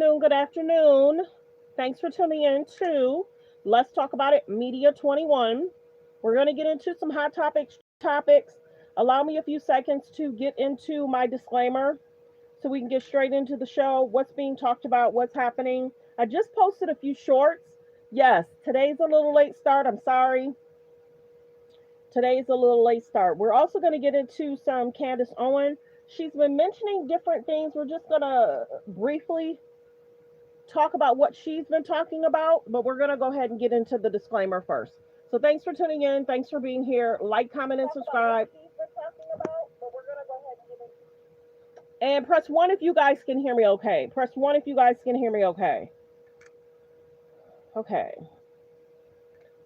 afternoon. Good afternoon. Thanks for tuning in to Let's Talk About It Media 21. We're going to get into some hot topics, trending topics. Allow me a few seconds to get into my disclaimer so we can get straight into the show. What's being talked about, what's happening. I just posted a few shorts. Yes, today's a little late start. I'm sorry. Today's a little late start. We're also going to get into some Candace Owens. She's been mentioning different things. We're just going to briefly talk about what she's been talking about, but we're going to go ahead and get into the disclaimer first. So thanks for tuning in. Thanks for being here. Like, comment, and subscribe. And press 1 if you guys can hear me okay. Press 1 if you guys can hear me okay. Okay.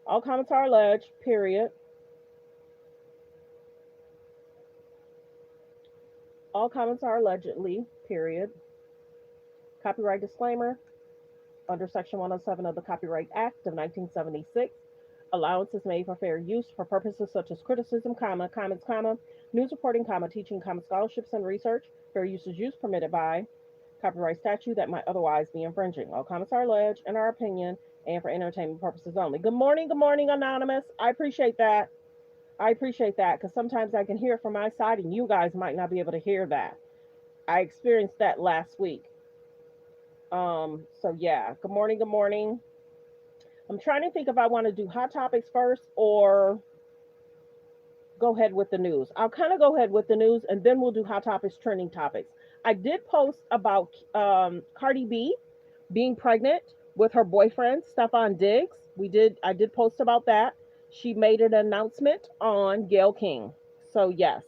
All comments are alleged, period. All comments are allegedly, period. Copyright disclaimer. Under Section 107 of the Copyright Act of 1976, allowance is made for fair use for purposes such as criticism, comments, news reporting, teaching, scholarships, and research. Fair use is used permitted by copyright statute that might otherwise be infringing. All comments are alleged in our opinion and for entertainment purposes only. Good morning, Anonymous. I appreciate that. Because sometimes I can hear from my side and you guys might not be able to hear that. I experienced that last week. So yeah, good morning. I'm trying to think if I want to do hot topics first or go ahead with the news. I'll kind of go ahead with the news and then we'll do hot topics, trending topics. I did post about Cardi B being pregnant with her boyfriend, Stefan Diggs. I did post about that. She made an announcement on Gayle King. So yes.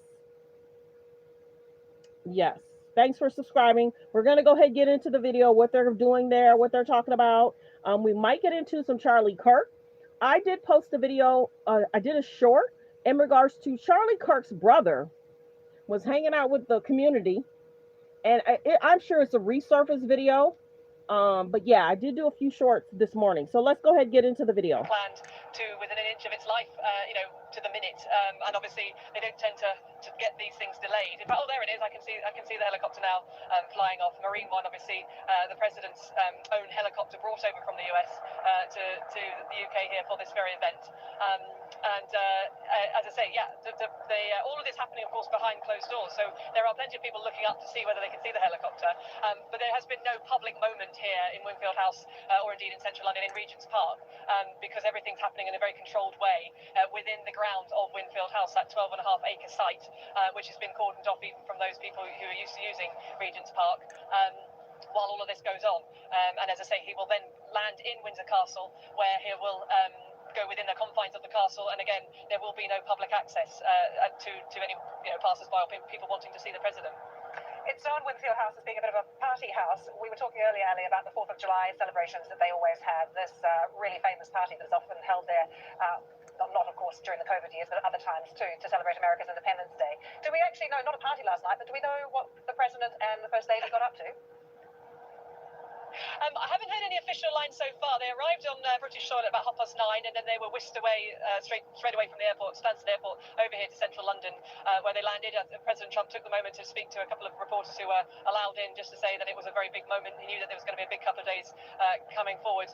Thanks for subscribing. We're going to go ahead and get into the video, what they're doing there, what they're talking about. We might get into some Charlie Kirk. I did post a video. I did a short in regards to Charlie Kirk's brother was hanging out with the community. And I'm sure it's a resurfaced video. But yeah, I did do a few shorts this morning. So let's go ahead and get into the video. Planned to within an inch of its life, to the minute. And obviously they don't tend to get these things delayed. In fact, oh, there it is. I can see the helicopter now flying off. Marine One, obviously, the president's own helicopter brought over from the US to the UK here for this very event. As I say, yeah, all of this happening, of course, behind closed doors. So there are plenty of people looking up to see whether they can see the helicopter. But there has been no public moment here in Winfield House or indeed in central London in Regent's Park because everything's happening in a very controlled way within the grounds of Winfield House, that 12.5-acre site, which has been cordoned off even from those people who are used to using Regent's Park. While all of this goes on. And as I say, he will then land in Windsor Castle, where he will go within the confines of the castle. And again, there will be no public access to any passers-by or people wanting to see the president. It's known Winfield House as being a bit of a party house. We were talking earlier, Ali, about the 4th of July celebrations that they always have. This really famous party that is often held there, not of course during the COVID years, but at other times too, to celebrate America's Independence Day. Do we actually know, not a party last night, but do we know what the President and the First Lady got up to? I haven't heard any official lines so far. They arrived on British soil at about 9:30, and then they were whisked away straight away from the airport, Stansted Airport, over here to central London, where they landed. President Trump took the moment to speak to a couple of reporters who were allowed in, just to say that it was a very big moment. He knew that there was going to be a big couple of days coming forward.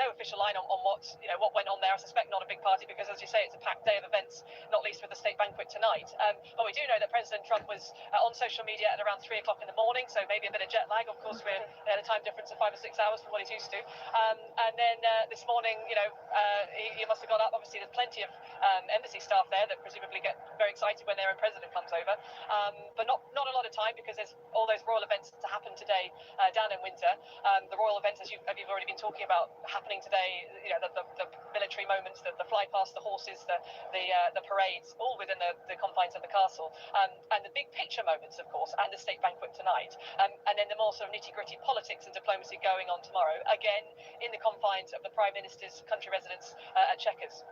No official line on what went on there. I suspect not a big party because, as you say, it's a packed day of events, not least with the state banquet tonight. But we do know that President Trump was on social media at around 3 o'clock in the morning, so maybe a bit of jet lag. Of course, we're at a time difference of 5 or 6 hours from what he's used to. And then this morning, he must have got up. Obviously, there's plenty of embassy staff there that presumably get very excited when their own president comes over. But not a lot of time because there's all those royal events to happen today down in Windsor. The royal events, as you've already been talking about, happening today. The military moments, the fly past the horses, the parades, all within the confines of the castle, and the big picture moments, of course, and the state banquet tonight, and then the more sort of nitty-gritty politics and diplomacy going on tomorrow, again in the confines of the Prime Minister's country residence at Chequers.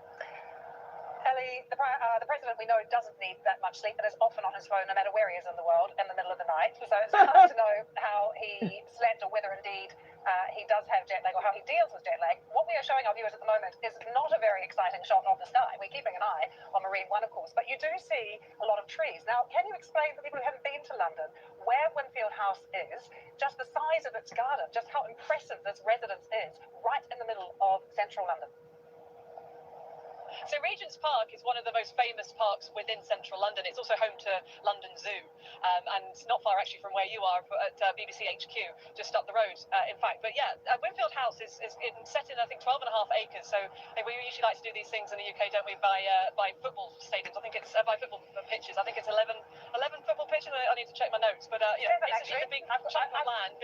Ellie, the President, we know, doesn't need that much sleep and is often on his phone no matter where he is in the world in the middle of the night. So it's hard to know how he slept or whether indeed he does have jet lag or how he deals with jet lag. What we are showing our viewers at the moment is not a very exciting shot of the sky. We're keeping an eye on Marine One, of course, but you do see a lot of trees. Now, can you explain for people who haven't been to London where Winfield House is, just the size of its garden, just how impressive this residence is, right in the middle of central London. So Regent's Park is one of the most famous parks within central London. It's also home to London Zoo, and not far actually from where you are at BBC HQ, just up the road, in fact. But yeah, Winfield House is set in, I think, 12.5 acres. So we usually like to do these things in the UK, don't we, by football stadiums. I think it's by football pitches. I think it's 11 football pitches. I need to check my notes. But yeah, it's a big chunk of land.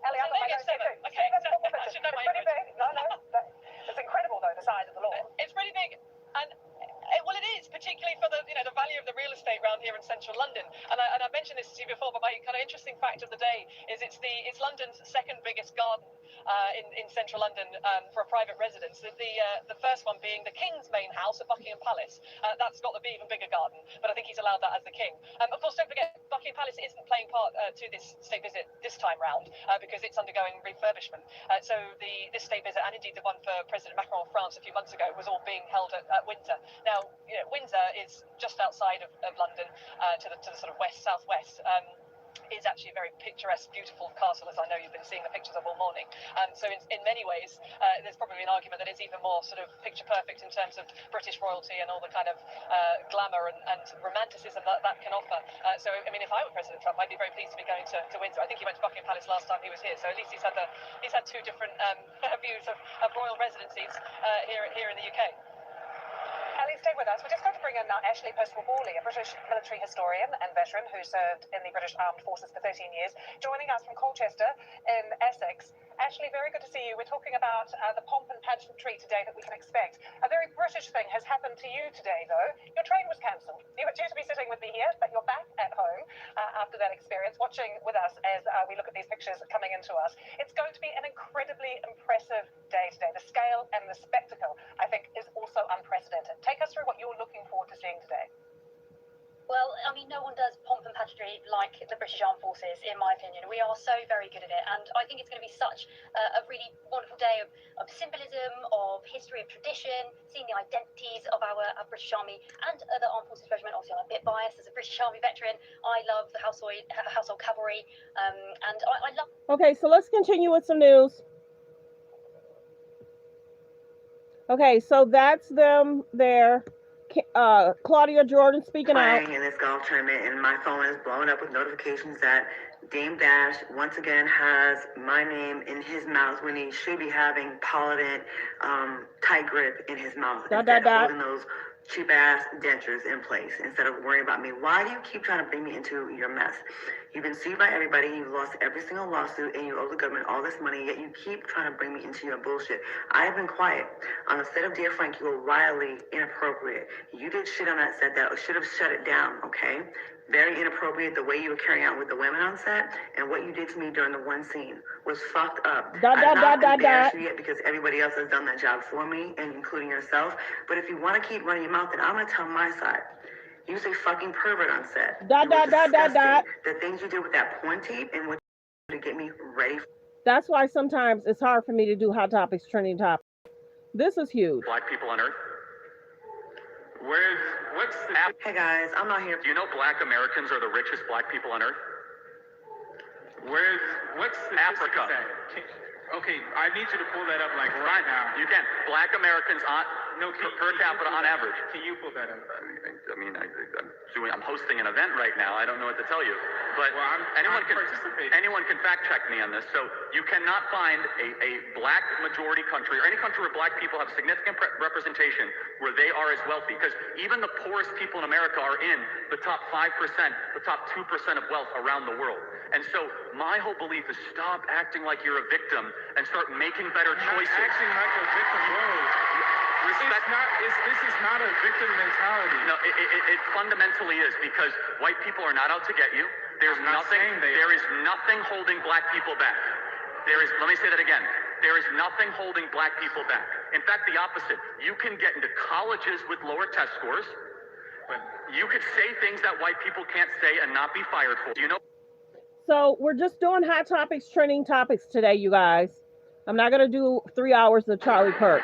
Ellie, Maybe it's 7. Okay, I should know my English. No, it's incredible, though, the size of the lawn. It's pretty big. And well, it is, particularly for the value of the real estate around here in central London. And I mentioned this to you before, but my kind of interesting fact of the day is it's London's second biggest garden in central London for a private residence. The first one being the King's main house at Buckingham Palace. That's got the even bigger garden, but I think he's allowed that as the King. Of course, don't forget, Buckingham Palace isn't playing part to this state visit this time round because it's undergoing refurbishment. So this state visit, and indeed the one for President Macron of France a few months ago, was all being held at Windsor. Now, Windsor is just outside of London, to the sort of southwest. Is actually a very picturesque, beautiful castle, as I know you've been seeing the pictures of all morning. So in many ways, there's probably an argument that it's even more sort of picture perfect in terms of British royalty and all the kind of glamour and romanticism that can offer. So, I mean, if I were President Trump, I'd be very pleased to be going to Windsor. I think he went to Buckingham Palace last time he was here, so at least he's had two different views of royal residencies here in the UK. Ellie, stay with us. We're just going to bring in now Ashley Percival-Borley, a British military historian and veteran who served in the British Armed Forces for 13 years, joining us from Colchester in Essex. Ashley, very good to see you. We're talking about the pomp and pageantry today that we can expect. A very British thing has happened to you today, though. Your train was cancelled. You were due to be sitting with me here, but you're back at home after that experience, watching with us as we look at these pictures coming into us. It's going to be an incredibly impressive day today. The scale and the spectacle, I think, is also unprecedented. Take us through what you're looking forward to seeing today. Well, I mean, no one does pomp and pageantry like the British Armed Forces, in my opinion. We are so very good at it, and I think it's going to be such a really wonderful day of symbolism, of history, of tradition, seeing the identities of our British Army and the Armed Forces Regiment. Obviously, I'm a bit biased as a British Army veteran. I love the household cavalry, and I love... Okay, so let's continue with some news. Okay, so that's them there. Claudia Jordan speaking out. Playing in this golf tournament, and my phone is blowing up with notifications that Dame Dash once again has my name in his mouth when he should be having Polydent tight grip in his mouth instead of holding those cheap ass dentures in place instead of worrying about me. Why do you keep trying to bring me into your mess? You've been sued by everybody, you've lost every single lawsuit, and you owe the government all this money, yet you keep trying to bring me into your bullshit. I have been quiet. On the set of Dear Frank, you were wildly inappropriate. You did shit on that set that should have shut it down, okay? Very inappropriate. The way you were carrying out with the women on set and what you did to me during the one scene was fucked up. I'm not embarrassed yet because everybody else has done that job for me, and including yourself. But if you want to keep running your mouth, then I'm going to tell my side. You was a fucking pervert on set. The things you did with that porn tape and what you did to get me ready. That's why sometimes it's hard for me to do hot topics, trending topics. This is huge. Black people on Earth. What's the... Hey guys, I'm not here. Do you know Black Americans are the richest Black people on Earth? What's the Africa? Okay, I need you to pull that up like right now. You can. Black Americans per capita on average. Can you pull that up? I mean, I'm hosting an event right now. I don't know what to tell you. But well, anyone can fact check me on this. So you cannot find a black majority country or any country where black people have significant representation where they are as wealthy. Because even the poorest people in America are in the top 5%, the top 2% of wealth around the world. And so my whole belief is stop acting like you're a victim and start making better choices. Acting like a victim, this is not a victim mentality. No, it fundamentally is, because white people are not out to get you. There is nothing holding black people back. Let me say that again. There is nothing holding black people back. In fact, the opposite. You can get into colleges with lower test scores, but you could say things that white people can't say and not be fired for. Do you know? So we're just doing hot topics, trending topics today, you guys. I'm not going to do 3 hours of Charlie Kirk.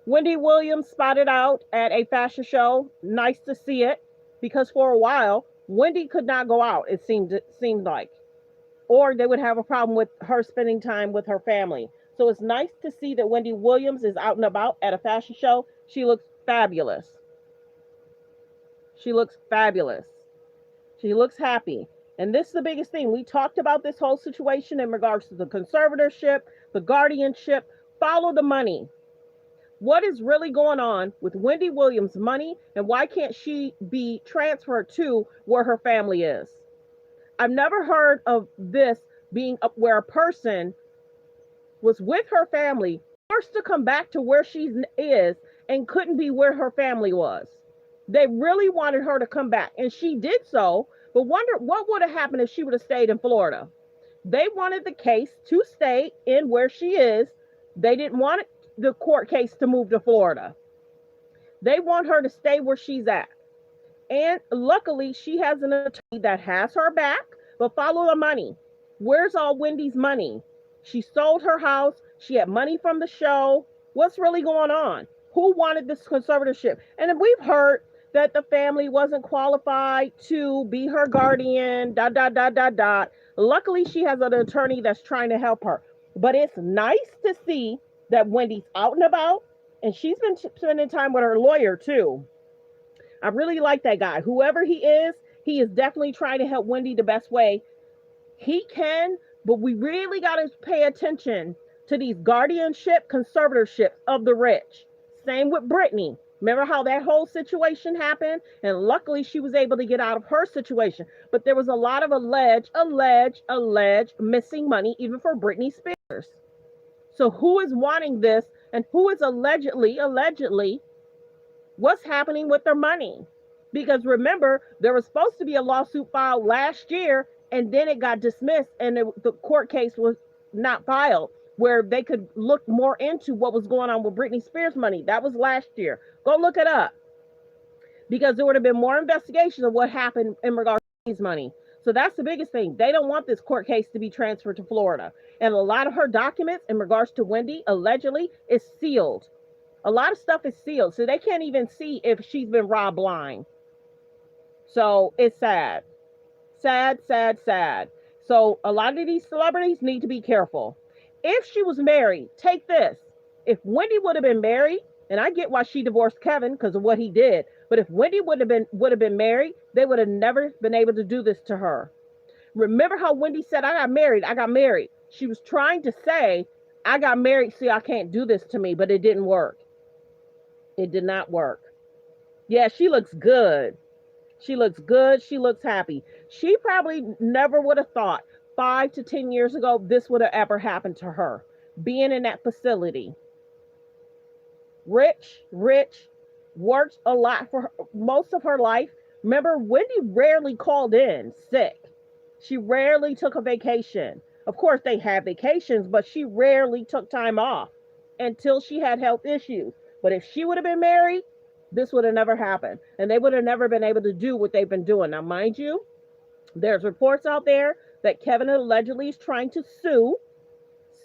Wendy Williams spotted out at a fashion show. Nice to see it, because for a while, Wendy could not go out, it seemed like. Or they would have a problem with her spending time with her family. So it's nice to see that Wendy Williams is out and about at a fashion show. She looks fabulous. She looks fabulous. She looks happy. And this is the biggest thing. We talked about this whole situation in regards to the conservatorship, the guardianship. Follow the money. What is really going on with Wendy Williams' money, and why can't she be transferred to where her family is? I've never heard of this being up where a person was with her family, forced to come back to where she is, and couldn't be where her family was. They really wanted her to come back, and she did so, but wonder what would have happened if she would have stayed in Florida. They wanted the case to stay in where she is. They didn't want the court case to move to Florida. They want her to stay where she's at. And luckily, she has an attorney that has her back, but follow the money. Where's all Wendy's money? She sold her house. She had money from the show. What's really going on? Who wanted this conservatorship? And we've heard that the family wasn't qualified to be her guardian, dot, dot, dot, dot, dot. Luckily, she has an attorney that's trying to help her. But it's nice to see that Wendy's out and about, and she's been spending time with her lawyer, too. I really like that guy. Whoever he is definitely trying to help Wendy the best way he can, but we really got to pay attention to these guardianship conservatorships of the rich. Same with Brittany. Remember how that whole situation happened? And luckily she was able to get out of her situation. But there was a lot of alleged missing money, even for Britney Spears. So who is wanting this, and who is allegedly, what's happening with their money? Because remember, there was supposed to be a lawsuit filed last year, and then it got dismissed, and the court case was not filed, where they could look more into what was going on with Britney Spears' money. That was last year. Go look it up. Because there would have been more investigation of what happened in regards to Britney's money. So that's the biggest thing. They don't want this court case to be transferred to Florida. And a lot of her documents in regards to Wendy, allegedly, is sealed. A lot of stuff is sealed. So they can't even see if she's been robbed blind. So it's sad. Sad, sad, sad. So a lot of these celebrities need to be careful. If she was married, take this. If Wendy would have been married, and I get why she divorced Kevin because of what he did, but if Wendy would have been married, they would have never been able to do this to her. Remember how Wendy said, I got married. She was trying to say, I got married, so y'all can't do this to me, but it didn't work. It did not work. Yeah, she looks good. She looks good. She looks happy. She probably never would have thought 5 to 10 years ago this would have ever happened to her. Being in that facility. Rich, worked a lot for most of her life. Remember, Wendy rarely called in sick. She rarely took a vacation. Of course, they had vacations, but she rarely took time off until she had health issues. But if she would have been married, this would have never happened. And they would have never been able to do what they've been doing. Now, mind you, there's reports out there that Kevin allegedly is trying to sue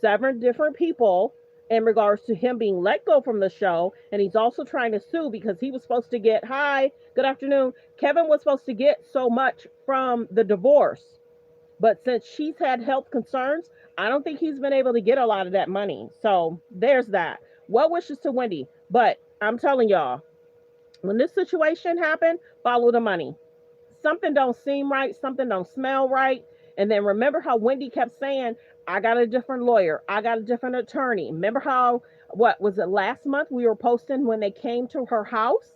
7 different people in regards to him being let go from the show. And he's also trying to sue because he was supposed to get, hi, good afternoon. Kevin was supposed to get so much from the divorce. But since she's had health concerns, I don't think he's been able to get a lot of that money. So there's that. Well wishes to Wendy. But I'm telling y'all, when this situation happened, follow the money. Something don't seem right. Something don't smell right. And then remember how Wendy kept saying, I got a different lawyer. I got a different attorney. Remember how, what was it, last month we were posting when they came to her house?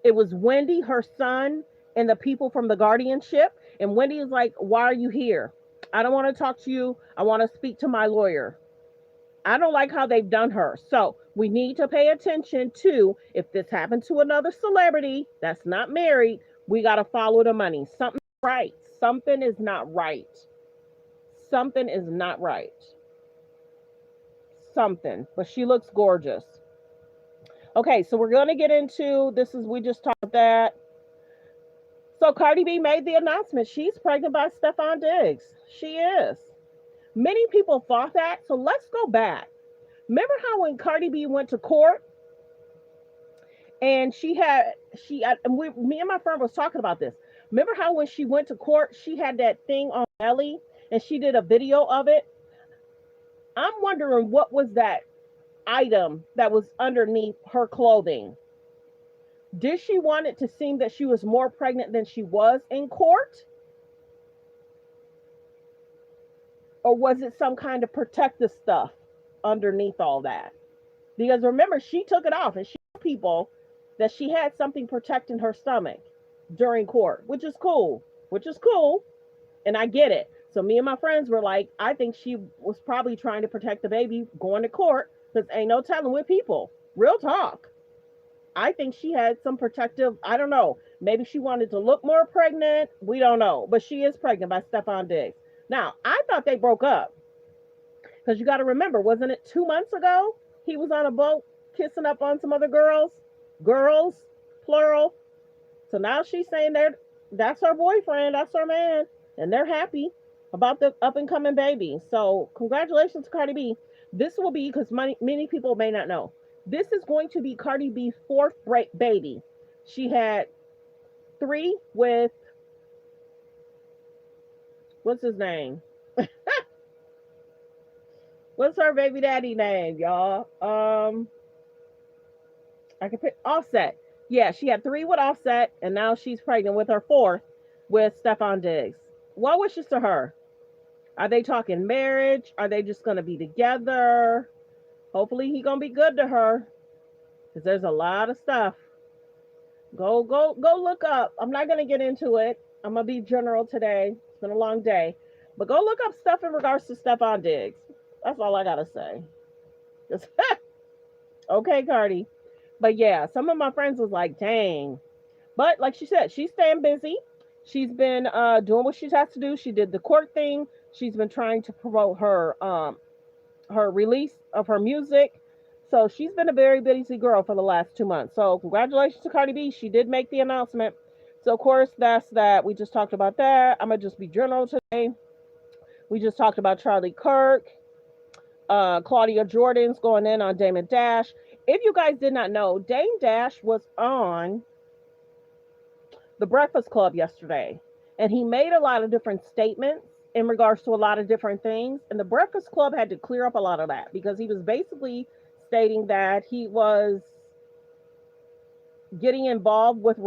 It was Wendy, her son, and the people from the guardianship. And Wendy is like, why are you here? I don't want to talk to you. I want to speak to my lawyer. I don't like how they've done her. So we need to pay attention to, if this happened to another celebrity that's not married, we got to follow the money. Something's right. Something is not right. Something is not right. Something. But she looks gorgeous. Okay, so we're going to get into, we just talked about that. So Cardi B made the announcement. She's pregnant by Stefon Diggs. She is. Many people thought that. So let's go back. Remember how when Cardi B went to court and me and my friend was talking about this. Remember how when she went to court, she had that thing on belly and she did a video of it? I'm wondering what was that item that was underneath her clothing. Did she want it to seem that she was more pregnant than she was in court? Or was it some kind of protective stuff underneath all that? Because remember, she took it off and she told people that she had something protecting her stomach during court, which is cool. And I get it. So me and my friends were like, I think she was probably trying to protect the baby going to court because ain't no telling with people. Real talk. I think she had some protective, I don't know. Maybe she wanted to look more pregnant. We don't know. But she is pregnant by Stefan Diggs. Now, I thought they broke up. Because you got to remember, wasn't it 2 months ago? He was on a boat kissing up on some other girls. Girls, plural. So now she's saying that's her boyfriend. That's her man. And they're happy about the up and coming baby. So congratulations to Cardi B. This will be, because many people may not know, this is going to be Cardi B's fourth baby. She had 3 with, what's his name? What's her baby daddy name, y'all? I can pick Offset. Yeah, she had 3 with Offset, and now she's pregnant with her 4th with Stefan Diggs. Well wishes to her. Are they talking marriage? Are they just gonna be together? Hopefully he gonna be good to her, because there's a lot of stuff. Go look up. I'm not gonna get into it. I'm gonna be general today. It's been a long day, but go look up stuff in regards to Stefan Diggs. That's all I gotta say. Okay, Cardi. But yeah, some of my friends was like, dang. But like she said, she's staying busy. She's been doing what she has to do. She did the court thing. She's been trying to promote her release of her music. So she's been a very busy girl for the last 2 months. So congratulations to Cardi B. She did make the announcement. So of course that's that. We just talked about that. I'm gonna just be general today. We just talked about Charlie Kirk. Claudia Jordan's going in on Dame Dash. If you guys did not know, Dame Dash was on the Breakfast Club yesterday, and he made a lot of different statements in regards to a lot of different things. And the Breakfast Club had to clear up a lot of that because he was basically stating that he was getting involved with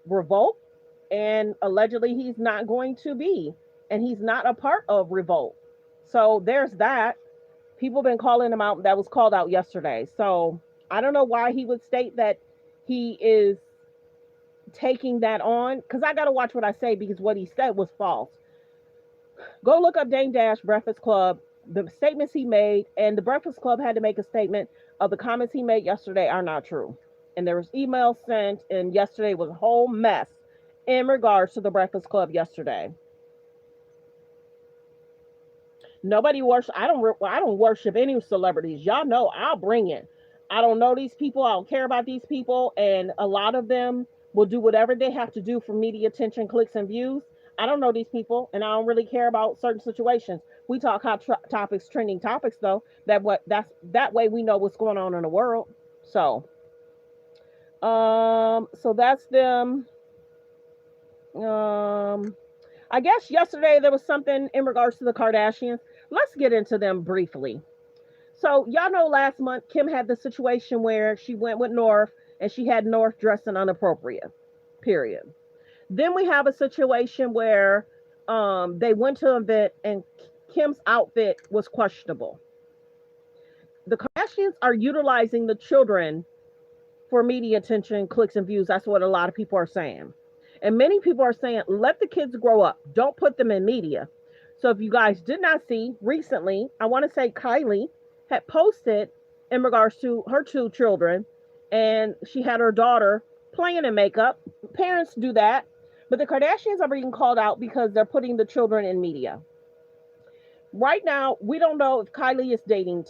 Revolt, and allegedly he's not going to be, and he's not a part of Revolt. So there's that. People been calling him out. That was called out yesterday. So I don't know why he would state that he is taking that on, because I got to watch what I say, because what he said was false. Go look up Dame Dash Breakfast Club, the statements he made, and the Breakfast Club had to make a statement of the comments he made yesterday are not true. And there was emails sent, and yesterday was a whole mess in regards to the Breakfast Club yesterday. Nobody worship. I don't worship any celebrities. Y'all know I'll bring it. I don't know these people. I don't care about these people, and a lot of them will do whatever they have to do for media attention, clicks, and views. I don't know these people, and I don't really care about certain situations. We talk hot topics, trending topics, though. That way we know what's going on in the world. So that's them. I guess yesterday there was something in regards to the Kardashians. Let's get into them briefly. So y'all know last month Kim had the situation where she went with North and she had North dressing inappropriate. Period. Then we have a situation where they went to an event and Kim's outfit was questionable. The Kardashians are utilizing the children for media attention, clicks, and views. That's what a lot of people are saying. And many people are saying, let the kids grow up. Don't put them in media. So if you guys did not see recently, I want to say Kylie had posted in regards to her 2 children, and she had her daughter playing in makeup. Parents do that. But the Kardashians are being called out because they're putting the children in media. Right now, we don't know if Kylie is dating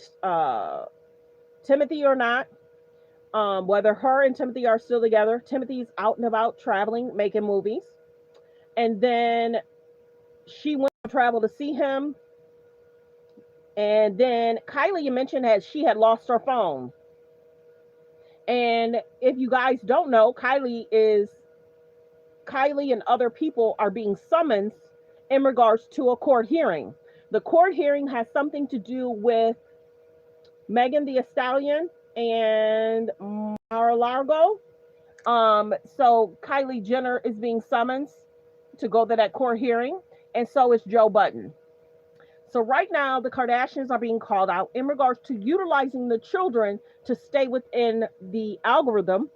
Timothy or not. Whether her and Timothy are still together. Timothy's out and about traveling, making movies. And then she went to travel to see him. And then Kylie, you mentioned, she had lost her phone. And if you guys don't know, Kylie Kylie and other people are being summoned in regards to a court hearing. The court hearing has something to do with Megan Thee Stallion and Mar-a-Lago. So Kylie Jenner is being summoned to go to that court hearing, and so is Joe Budden. So right now, the Kardashians are being called out in regards to utilizing the children to stay within the algorithm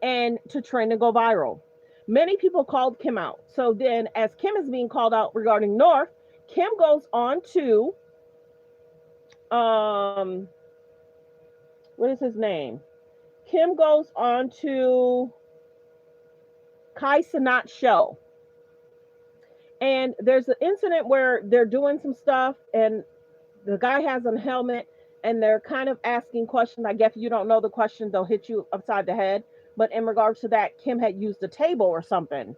and to trend and go viral. Many people called Kim out. So then, as Kim is being called out regarding North, Kim goes on to, what is his name? Kim goes on to Kai Cenat's show. And there's an incident where they're doing some stuff and the guy has a helmet and they're kind of asking questions. I guess if you don't know the question, they'll hit you upside the head. But in regards to that, Kim had used a table or something.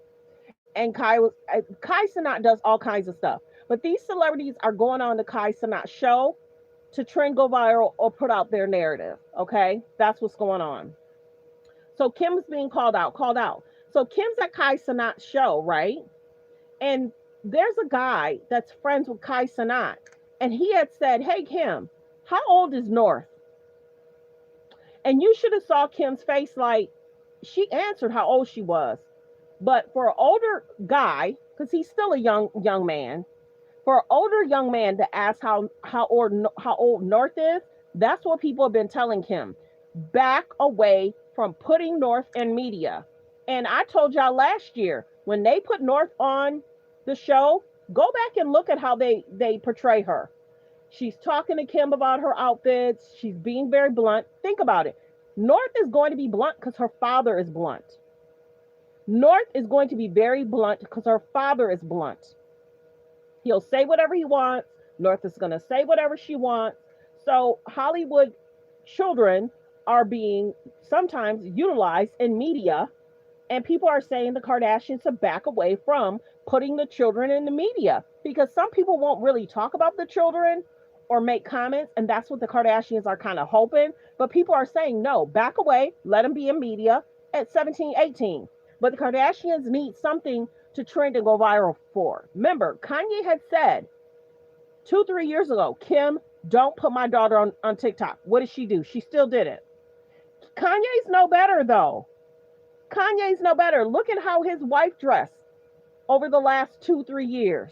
And Kai Cenat does all kinds of stuff. But these celebrities are going on the Kai Cenat show to trend, go viral, or put out their narrative. Okay? That's what's going on. So Kim's being called out. So Kim's at Kai Cenat's show, right? And there's a guy that's friends with Kai Cenat. And he had said, hey, Kim, how old is North? And you should have saw Kim's face, like, she answered how old she was. But for an older guy, because he's still a young man, for an older young man to ask how old North is, that's what people have been telling Kim. Back away from putting North in media. And I told y'all last year, when they put North on the show, go back and look at how they portray her. She's talking to Kim about her outfits. She's being very blunt. Think about it. North is going to be blunt because her father is blunt. North is going to be very blunt because her father is blunt. He'll say whatever he wants. North is going to say whatever she wants. So Hollywood children are being sometimes utilized in media, and people are saying the Kardashians to back away from putting the children in the media because some people won't really talk about the children or make comments, and that's what the Kardashians are kind of hoping. But people are saying, no, back away, let them be in media at 17, 18. But the Kardashians need something to trend and go viral for. Remember, Kanye had said 2-3 years ago, Kim, don't put my daughter on TikTok. What did she do? She still did it. Kanye's no better, though. Kanye's no better. Look at how his wife dressed over the last 2-3 years.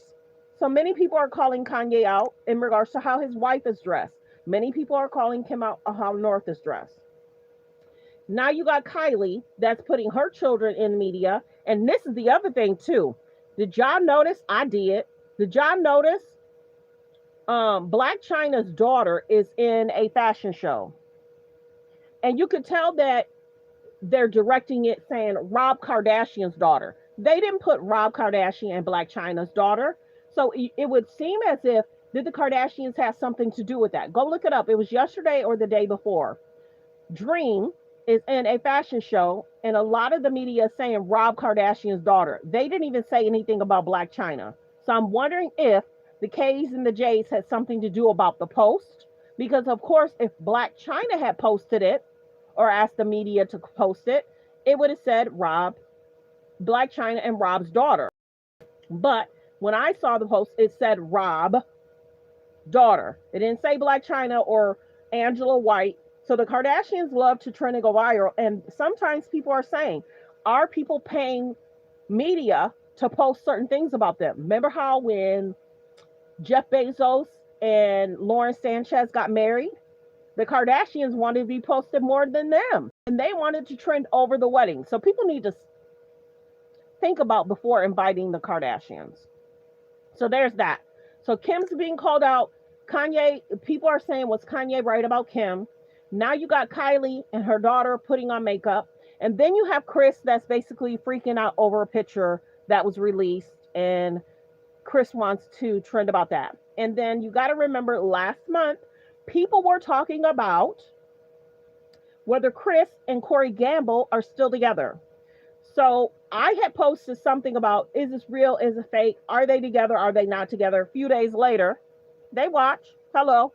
So many people are calling Kanye out in regards to how his wife is dressed. Many people are calling Kim out on how North is dressed. Now you got Kylie that's putting her children in media. And this is the other thing too. Did y'all notice? I did. Did y'all notice? Black China's daughter is in a fashion show. And you could tell that they're directing it saying Rob Kardashian's daughter. They didn't put Rob Kardashian and Black China's daughter. So it would seem as if, did the Kardashians have something to do with that? Go look it up. It was yesterday or the day before. Dream is in a fashion show, and a lot of the media is saying Rob Kardashian's daughter. They didn't even say anything about Blac Chyna. So I'm wondering if the K's and the J's had something to do about the post. Because, of course, if Blac Chyna had posted it or asked the media to post it, it would have said Blac Chyna and Rob's daughter. But when I saw the post, it said Rob daughter. It didn't say Blac Chyna or Angela White. So the Kardashians love to trend and go viral. And sometimes people are saying, are people paying media to post certain things about them? Remember how when Jeff Bezos and Lauren Sanchez got married, the Kardashians wanted to be posted more than them. And they wanted to trend over the wedding. So people need to think about before inviting the Kardashians. So there's that. So Kim's being called out. Kanye, people are saying, was Kanye right about Kim? Now you got Kylie and her daughter putting on makeup. And then you have Chris that's basically freaking out over a picture that was released. And Chris wants to trend about that. And then you got to remember last month, people were talking about whether Chris and Corey Gamble are still together. So I had posted something about, is this real? Is it fake? Are they together? Are they not together? A few days later, they watch. Hello.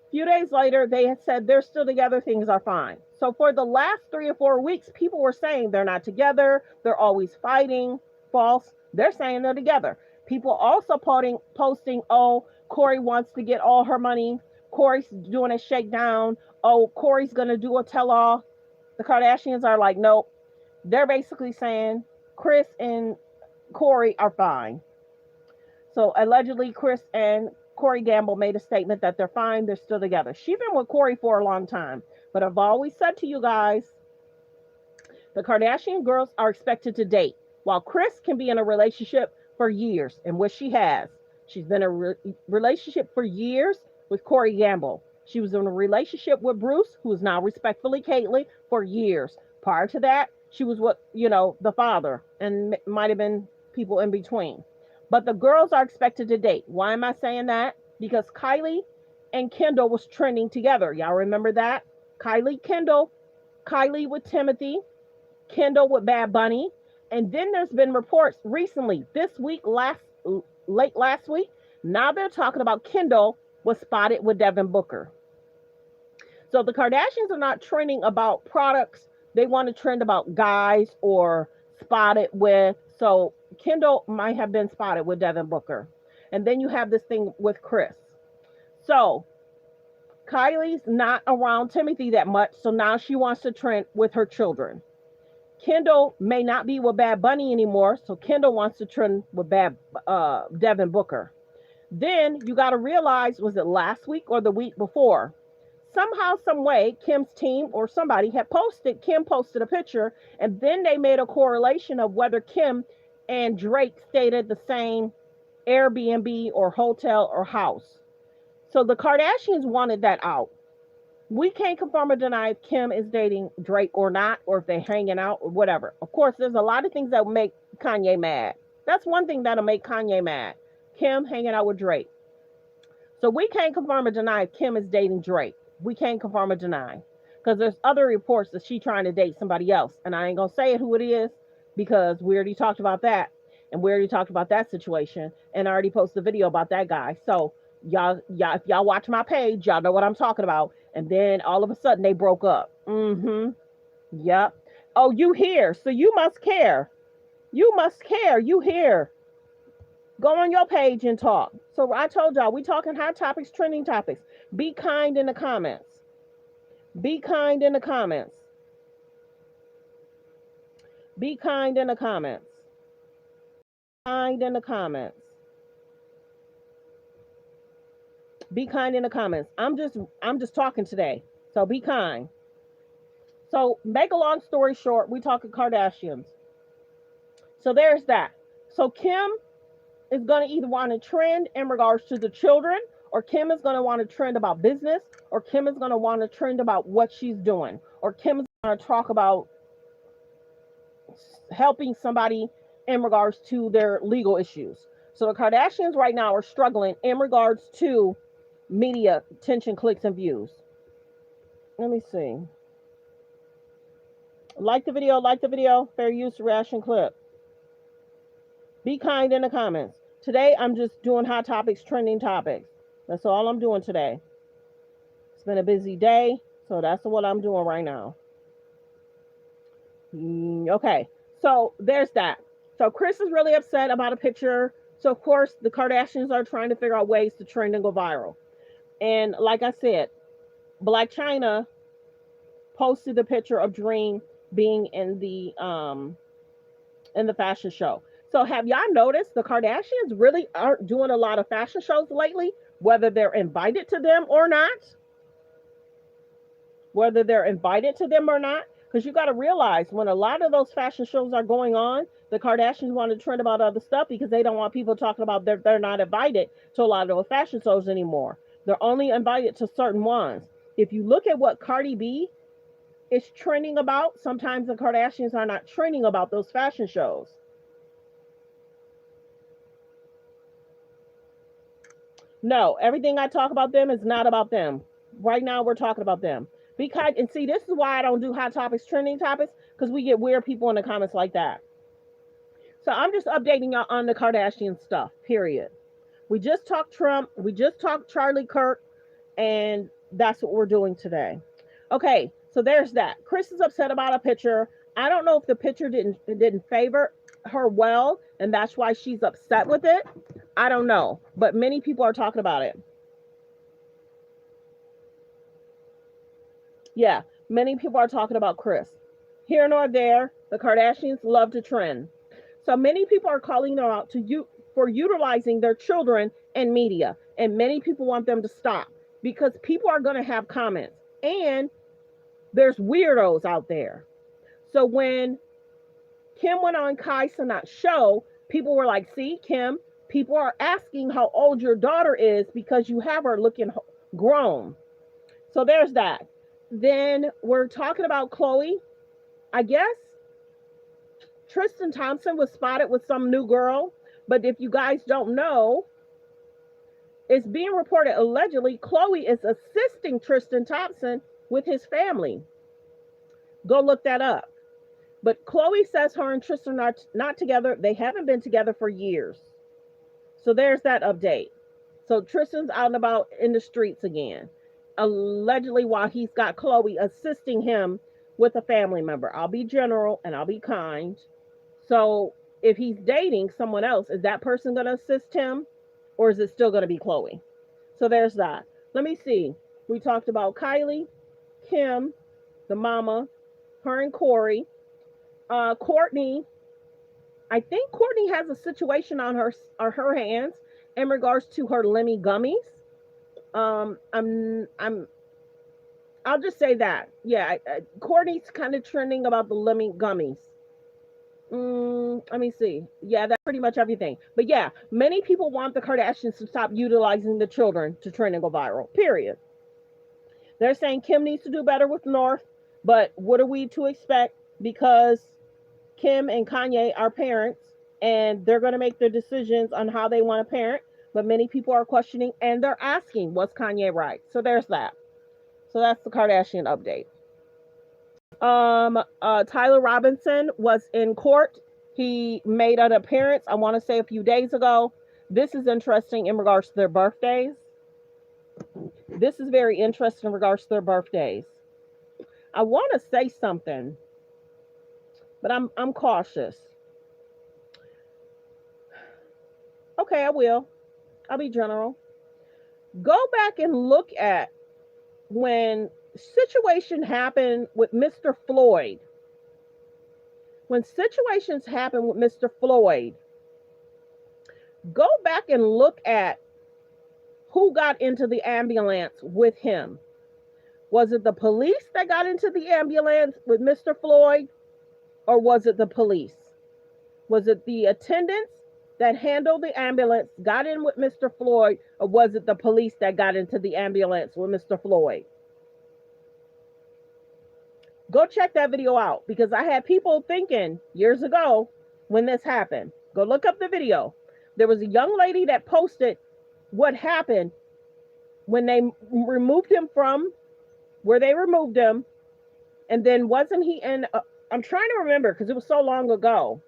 A few days later, they had said they're still together. Things are fine. So for the last 3 or 4 weeks, people were saying they're not together. They're always fighting. False. They're saying they're together. People also posting, oh, Corey wants to get all her money. Corey's doing a shakedown. Oh, Corey's going to do a tell-all. The Kardashians are like, nope. They're basically saying Kris and Corey are fine. So allegedly, Kris and Corey Gamble made a statement that they're fine. They're still together. She's been with Corey for a long time. But I've always said to you guys, the Kardashian girls are expected to date. While Kris can be in a relationship for years, and what she has. She's been in a relationship for years with Corey Gamble. She was in a relationship with Bruce, who is now respectfully Caitlyn, for years. Prior to that, she was with, the father, and might have been people in between. But the girls are expected to date. Why am I saying that? Because Kylie and Kendall was trending together. Y'all remember that? Kylie with Timothy, Kendall with Bad Bunny. And then there's been reports recently, this week, late last week, now they're talking about Kendall was spotted with Devin Booker. So the Kardashians are not trending about products. They want to trend about guys or spotted with. So Kendall might have been spotted with Devin Booker. And then you have this thing with Kris. So Kylie's not around Timothy that much. So now she wants to trend with her children. Kendall may not be with Bad Bunny anymore, so Kendall wants to trend with Devin Booker. Then you got to realize, was it last week or the week before? Somehow, some way, Kim's team or somebody had Kim posted a picture, and then they made a correlation of whether Kim and Drake stayed at the same Airbnb or hotel or house. So the Kardashians wanted that out. We can't confirm or deny if Kim is dating Drake or not, or if they're hanging out or whatever. Of course, there's a lot of things that will make Kanye mad. That's one thing that'll make Kanye mad. Kim hanging out with Drake. So we can't confirm or deny if Kim is dating Drake. We can't confirm or deny. Because there's other reports that she's trying to date somebody else. And I ain't going to say who it is because we already talked about that. And we already talked about that situation. And I already posted a video about that guy. So y'all, if y'all watch my page, y'all know what I'm talking about. And then all of a sudden they broke up. Yep. Oh, you here. So you must care. You must care. You here. Go on your page and talk. So I told y'all, we talking hot topics, trending topics. Be kind in the comments. Be kind in the comments. Be kind in the comments. Kind in the comments. Be kind in the comments. I'm just talking today. So be kind. So make a long story short, we talking Kardashians. So there's that. So Kim is going to either want to trend in regards to the children, or Kim is going to want to trend about business, or Kim is going to want to trend about what she's doing, or Kim is going to talk about helping somebody in regards to their legal issues. So the Kardashians right now are struggling in regards to media attention, clicks, and views. Let me see. Like the video, fair use reaction clip. Be kind in the comments. Today, I'm just doing hot topics, trending topics. That's all I'm doing today. It's been a busy day, so that's what I'm doing right now. Okay, so there's that. So Kris is really upset about a picture. So, of course, the Kardashians are trying to figure out ways to trend and go viral. And like I said, Black China posted a picture of Dream being in the fashion show. So have y'all noticed the Kardashians really aren't doing a lot of fashion shows lately, whether they're invited to them or not? Whether they're invited to them or not? Because you got to realize when a lot of those fashion shows are going on, the Kardashians want to trend about other stuff because they don't want people talking about they're not invited to a lot of those fashion shows anymore. They're only invited to certain ones. If you look at what Cardi B is trending about, sometimes the Kardashians are not trending about those fashion shows. No, everything I talk about them is not about them. Right now, we're talking about them. Be kind. And see, this is why I don't do hot topics, trending topics, because we get weird people in the comments like that. So I'm just updating y'all on the Kardashian stuff, period. We just talked Trump. We just talked Charlie Kirk. And that's what we're doing today. Okay, So there's that. Chris is upset about a picture. I don't know if the picture didn't favor her well, and that's why she's upset with it. I don't know, but many people are talking about it. Yeah, many people are talking about Chris. Here nor there, the Kardashians love to trend. So many people are calling them out for utilizing their children in media, and many people want them to stop because people are going to have comments, and there's weirdos out there. So when Kim went on Kai Cenat's show, people were like, see, Kim, people are asking how old your daughter is because you have her looking grown. So there's that. Then we're talking about Khloe. I guess Tristan Thompson was spotted with some new girl. But if you guys don't know, it's being reported allegedly Khloe is assisting Tristan Thompson with his family. Go look that up. But Khloe says her and Tristan are not together. They haven't been together for years. So there's that update. So Tristan's out and about in the streets again, allegedly while he's got Khloe assisting him with a family member. I'll be general and I'll be kind. So if he's dating someone else, is that person going to assist him, or is it still going to be Khloe? So there's that. Let me see. We talked about Kylie, Kim, the mama, her and Corey. Courtney, I think Courtney has a situation on her hands in regards to her Lemmy gummies. I'll just say that. Yeah, Courtney's kind of trending about the Lemmy gummies. Let me see. Yeah, that's pretty much everything. But yeah, many people want the Kardashians to stop utilizing the children to trend and go viral, period. They're saying Kim needs to do better with North, but what are we to expect? Because Kim and Kanye are parents, and they're going to make their decisions on how they want to parent. But many people are questioning, and they're asking, was Kanye right? So there's that. So that's the Kardashian update. Tyler Robinson was in court. He made an appearance, I want to say a few days ago. This is interesting in regards to their birthdays. This is very interesting in regards to their birthdays. I want to say something, but I'm cautious. Okay, I will. I'll be general. Go back and look at when situation happened with Mr. Floyd. When situations happen with Mr. Floyd, go back and look at who got into the ambulance with him. Was it the police that got into the ambulance with Mr. Floyd, or was it the police? Was it the attendants that handled the ambulance, got in with Mr. Floyd, or was it the police that got into the ambulance with Mr. Floyd? Go check that video out, because I had people thinking years ago when this happened. Go look up the video. There was a young lady that posted what happened when they removed him from where they removed him. And then wasn't he in, I'm trying to remember because it was so long ago.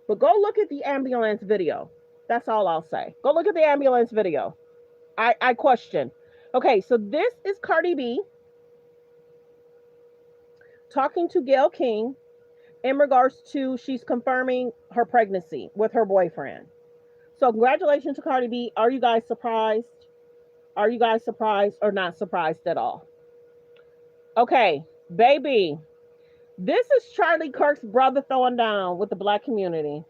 But go look at the ambulance video. That's all I'll say. Go look at the ambulance video. I question. Okay, so this is Cardi B talking to Gayle King in regards to she's confirming her pregnancy with her boyfriend. So congratulations to Cardi B. Are you guys surprised? Are you guys surprised or not surprised at all? Okay, baby. This is Charlie Kirk's brother throwing down with the Black community.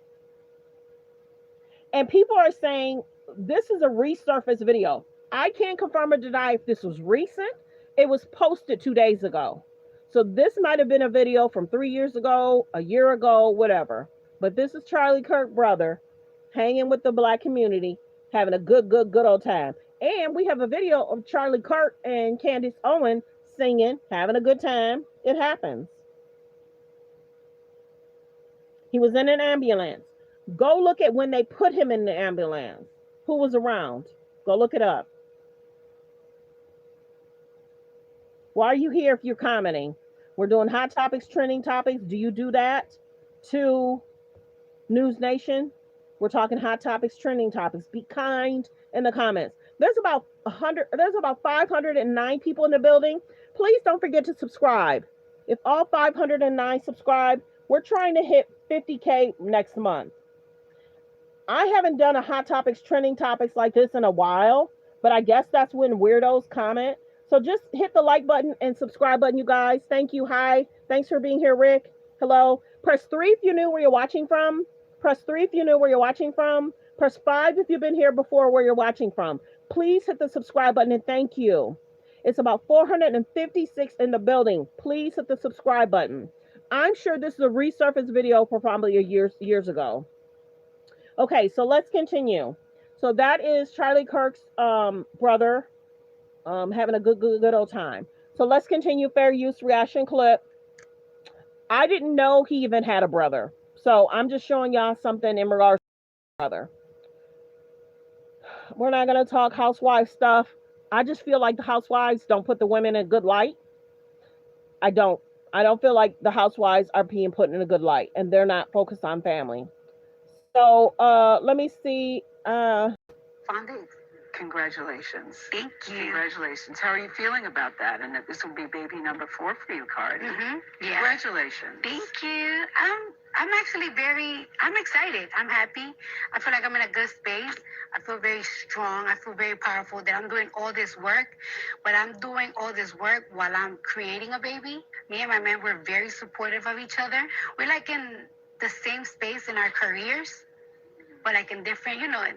And people are saying this is a resurfaced video. I can't confirm or deny if this was recent. It was posted 2 days ago. So this might have been a video from 3 years ago, a year ago, whatever. But this is Charlie Kirk's brother hanging with the Black community, having a good old time. And we have a video of Charlie Kirk and Candace Owens singing, having a good time. It happens. He was in an ambulance. Go look at when they put him in the ambulance. Who was around? Go look it up. Why are you here if you're commenting? We're doing hot topics, trending topics. Do you do that to News Nation? We're talking hot topics, trending topics. Be kind in the comments. There's about 100, there's about 509 people in the building. Please don't forget to subscribe. If all 509 subscribe, we're trying to hit 50K next month. I haven't done a hot topics, trending topics like this in a while, but I guess that's when weirdos comment. So just hit the like button and subscribe button, you guys. Thank you. Hi. Thanks for being here, Rick. Hello. Press 3 if you knew where you're watching from. Press 3 if you knew where you're watching from. Press 5 if you've been here before where you're watching from. Please hit the subscribe button and thank you. It's about 456 in the building. Please hit the subscribe button. I'm sure this is a resurfaced video for probably years ago. Okay, so let's continue. So that is Charlie Kirk's brother having a good old time. So let's continue. Fair use reaction clip. I didn't know he even had a brother. So I'm just showing y'all something in regards to his brother. We're not going to talk housewife stuff. I just feel like the housewives don't put the women in a good light. I don't feel like the housewives are being put in a good light, and they're not focused on family. So let me see. Fondy, congratulations. Thank you. Congratulations. How are you feeling about that? And that this will be baby number 4 for you, Cardi. Yeah. Congratulations. Thank you. I'm actually I'm excited. I'm happy. I feel like I'm in a good space. I feel very strong. I feel very powerful that I'm doing all this work, but I'm doing all this work while I'm creating a baby. Me and my man, we're very supportive of each other. We're like in the same space in our careers, but like in different, my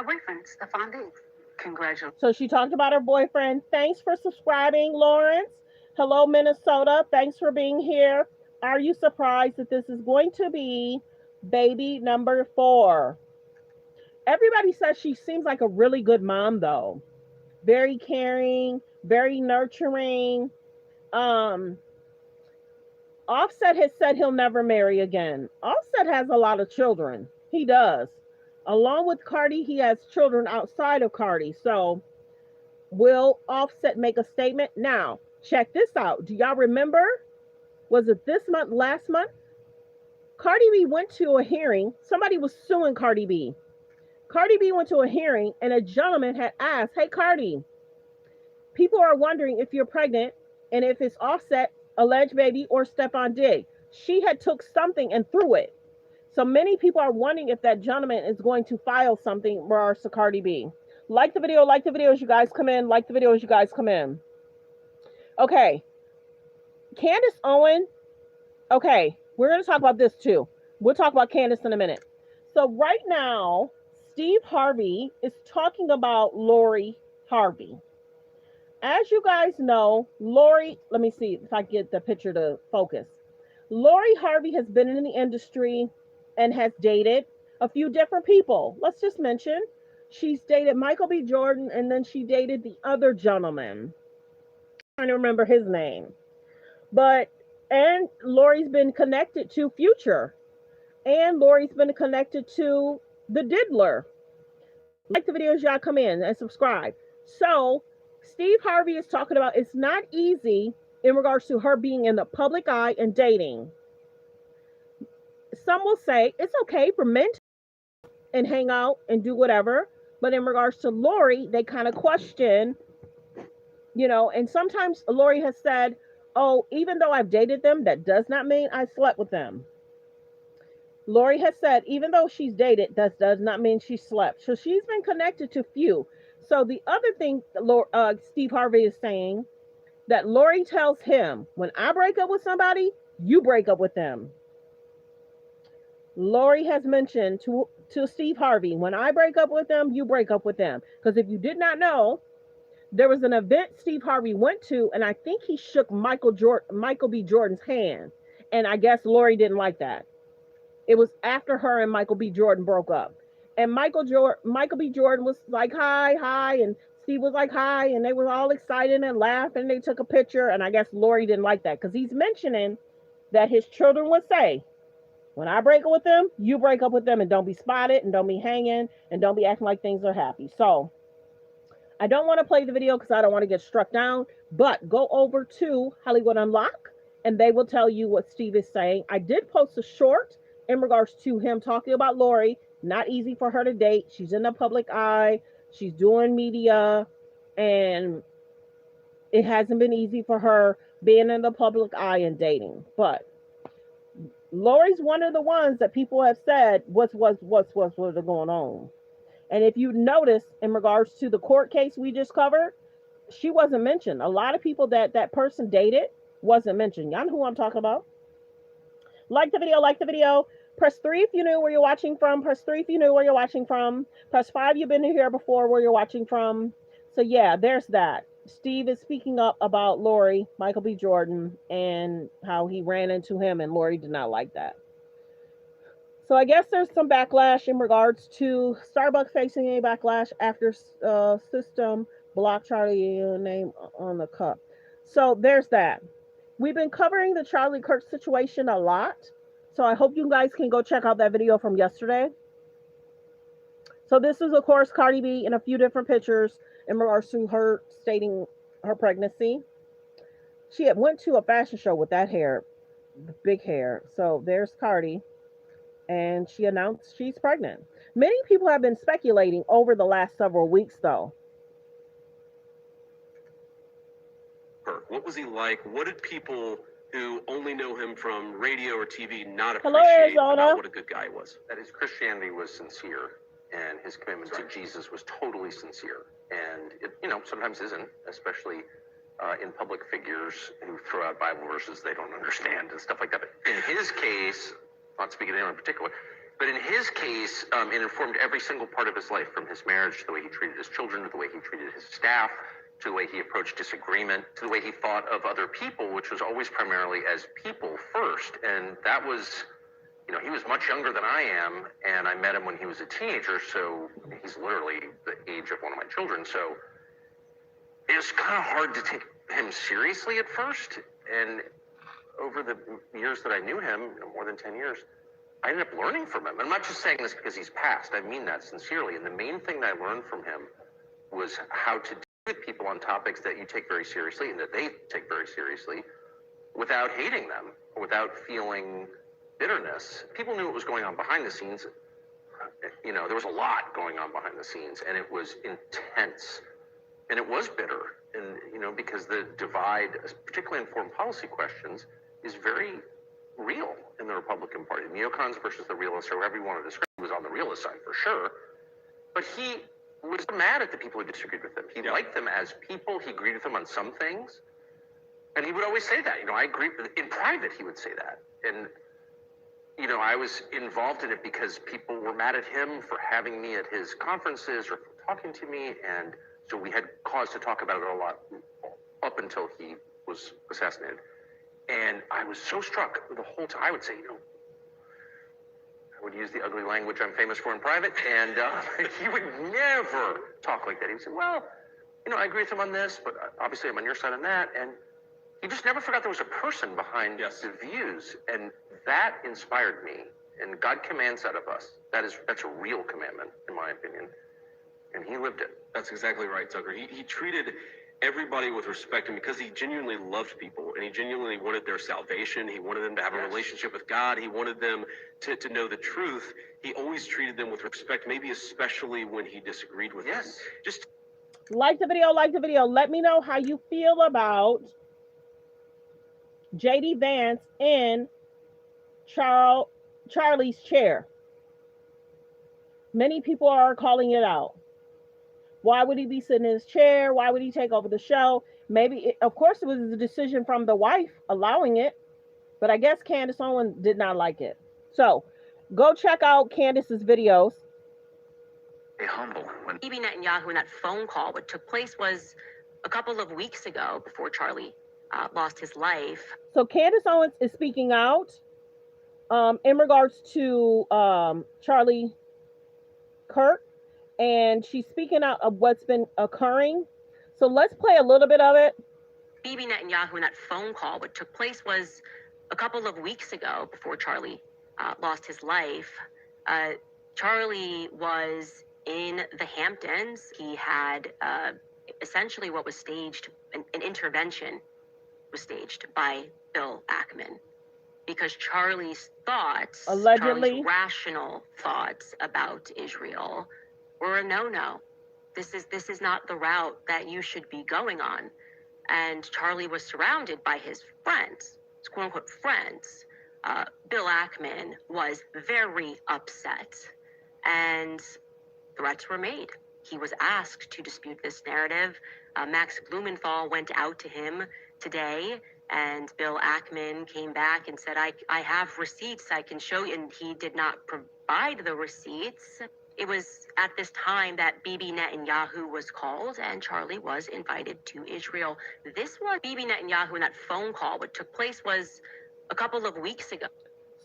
boyfriends, the Fondies. Congratulations. So she talked about her boyfriend. Thanks for subscribing, Lawrence. Hello, Minnesota. Thanks for being here. Are you surprised that this is going to be baby number 4? Everybody says she seems like a really good mom, though. Very caring, very nurturing. Offset has said he'll never marry again. Offset has a lot of children. He does. Along with Cardi, he has children outside of Cardi. So will Offset make a statement? Now, check this out. Do y'all remember? Was it this month, last month? Cardi B went to a hearing. Somebody was suing Cardi B. Cardi B went to a hearing and a gentleman had asked, hey, Cardi, people are wondering if you're pregnant and if it's Offset, alleged baby, or Stephon Diggs. She had took something and threw it. So many people are wondering if that gentleman is going to file something in regards to Cardi B. Like the video as you guys come in. Like the video as you guys come in. Okay. Candace Owens. Okay. We're going to talk about this too. We'll talk about Candace in a minute. So right now, Steve Harvey is talking about Lori Harvey. As you guys know, Lori, let me see if I get the picture to focus. Lori Harvey has been in the industry and has dated a few different people. Let's just mention, she's dated Michael B. Jordan, and then she dated the other gentleman. I'm trying to remember his name. And Lori's been connected to Future. And Lori's been connected to the Diddler. Like the videos, y'all come in and subscribe. So Steve Harvey is talking about it's not easy in regards to her being in the public eye and dating. Some will say it's okay for men to and hang out and do whatever. But in regards to Lori, they kind of question, and sometimes Lori has said, oh, even though I've dated them, that does not mean I slept with them. Lori has said, even though she's dated, that does not mean she slept. So she's been connected to few. So the other thing Steve Harvey is saying, that Lori tells him, when I break up with somebody, you break up with them. Lori has mentioned to Steve Harvey, when I break up with them, you break up with them. Because if you did not know, there was an event Steve Harvey went to, and I think he shook Michael B. Jordan's hand. And I guess Lori didn't like that. It was after her and Michael B. Jordan broke up. And Michael B. Jordan was like, hi, and Steve was like, hi, and they were all excited and laughing. They took a picture, and I guess Lori didn't like that because he's mentioning that his children would say, when I break up with them, you break up with them, and don't be spotted, and don't be hanging, and don't be acting like things are happy. So I don't want to play the video because I don't want to get struck down, but go over to Hollywood Unlocked, and they will tell you what Steve is saying. I did post a short in regards to him talking about Lori. Not easy for her to date. She's in the public eye. She's doing media, and it hasn't been easy for her being in the public eye and dating. But Lori's one of the ones that people have said what's going on. And if you notice, in regards to the court case we just covered, she wasn't mentioned. A lot of people that person dated wasn't mentioned. Y'all know who I'm talking about. Like the video, like the video. Press 3 if you knew where you're watching from. Press 3 if you knew where you're watching from. Press 5 you've been here before where you're watching from. So yeah, there's that. Steve is speaking up about Lori, Michael B. Jordan, and how he ran into him, and Lori did not like that. So I guess there's some backlash in regards to Starbucks facing a backlash after system blocked Charlie name on the cup. So there's that. We've been covering the Charlie Kirk situation a lot. So I hope you guys can go check out that video from yesterday. So this is, of course, Cardi B in a few different pictures in regards to her stating her pregnancy. She had went to a fashion show with that hair, big hair. So there's Cardi. And she announced she's pregnant. Many people have been speculating over the last several weeks, though. Kirk, what was he like? What did people who only know him from radio or TV not Hello, appreciate Arizona. about what a good guy he was? That his Christianity was sincere, and his commitment to Jesus was totally sincere. And it, sometimes isn't, especially in public figures who throw out Bible verses they don't understand and stuff like that. But in his case, not speaking to anyone in particular, but in his case, it informed every single part of his life, from his marriage to the way he treated his children, to the way he treated his staff, to the way he approached disagreement, to the way he thought of other people, which was always primarily as people first. And that was, he was much younger than I am, and I met him when he was a teenager, so he's literally the age of one of my children. So it was kind of hard to take him seriously at first. And over the years that I knew him, more than 10 years, I ended up learning from him. And I'm not just saying this because he's passed. I mean that sincerely. And the main thing that I learned from him was how to deal with people on topics that you take very seriously and that they take very seriously without hating them or without feeling bitterness. People knew what was going on behind the scenes. There was a lot going on behind the scenes, and it was intense. And it was bitter. And, because the divide, particularly in foreign policy questions, is very real in the Republican Party. The neocons versus the realists, or however you want to describe it, was on the realist side for sure. But he was mad at the people who disagreed with him. He liked them as people. He agreed with them on some things. And he would always say that. I agree. In private, he would say that. And, I was involved in it because people were mad at him for having me at his conferences or for talking to me. And so we had cause to talk about it a lot up until he was assassinated. And I was so struck the whole time. I would say, I would use the ugly language I'm famous for in private, and he would never talk like that. He would say, well, I agree with him on this, but obviously I'm on your side on that. And he just never forgot there was a person behind the views. And that inspired me. And God commands that of us. That's a real commandment, in my opinion. And he lived it. That's exactly right, Tucker. He treated everybody with respect, and because he genuinely loved people and he genuinely wanted their salvation, he wanted them to have a relationship with God, he wanted them to know the truth, he always treated them with respect, maybe especially when he disagreed with them. Just like the video. Let me know how you feel about JD Vance in Charlie's chair. Many people are calling it out. Why would he be sitting in his chair? Why would he take over the show? Maybe, of course, it was a decision from the wife allowing it, but I guess Candace Owens did not like it. So go check out Candace's videos. Humble. When Bibi Netanyahu and that phone call, what took place was a couple of weeks ago before Charlie lost his life. So Candace Owens is speaking out in regards to Charlie Kirk. And she's speaking out of what's been occurring. So let's play a little bit of it. Bibi Netanyahu and that phone call, what took place was a couple of weeks ago before Charlie lost his life. Charlie was in the Hamptons. He had essentially what was staged, an intervention was staged by Bill Ackman. Because Charlie's thoughts, allegedly, Charlie's rational thoughts about Israel were a no-no. this is not the route that you should be going on. And Charlie was surrounded by his friends, his quote unquote friends. Bill Ackman was very upset, and threats were made. He was asked to dispute this narrative. Max Blumenthal went out to him today, and Bill Ackman came back and said, I have receipts I can show you, and he did not provide the receipts. It was at this time that Bibi Netanyahu was called, and Charlie was invited to Israel. This was Bibi Netanyahu, and that phone call, what took place was a couple of weeks ago.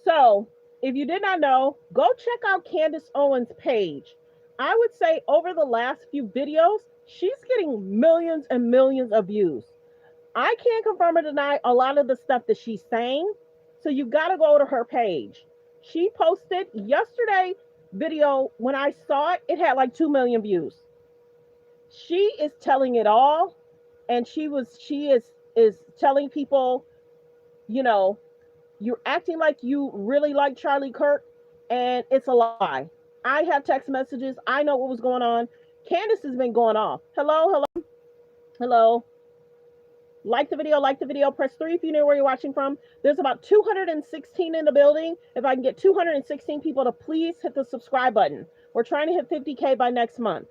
So, if you did not know, go check out Candace Owens' page. I would say over the last few videos, she's getting millions and millions of views. I can't confirm or deny a lot of the stuff that she's saying, so you got to go to her page. She posted yesterday video. When I saw it, it had like 2 million views. She is telling it all, and she is telling people, you know, you're acting like you really like Charlie Kirk, and it's a lie. I have text messages. I know what was going on. Candace has been going off. Hello. Like the video, press 3 if you know where you're watching from. There's about 216 in the building. If I can get 216 people to please hit the subscribe button. We're trying to hit 50K by next month.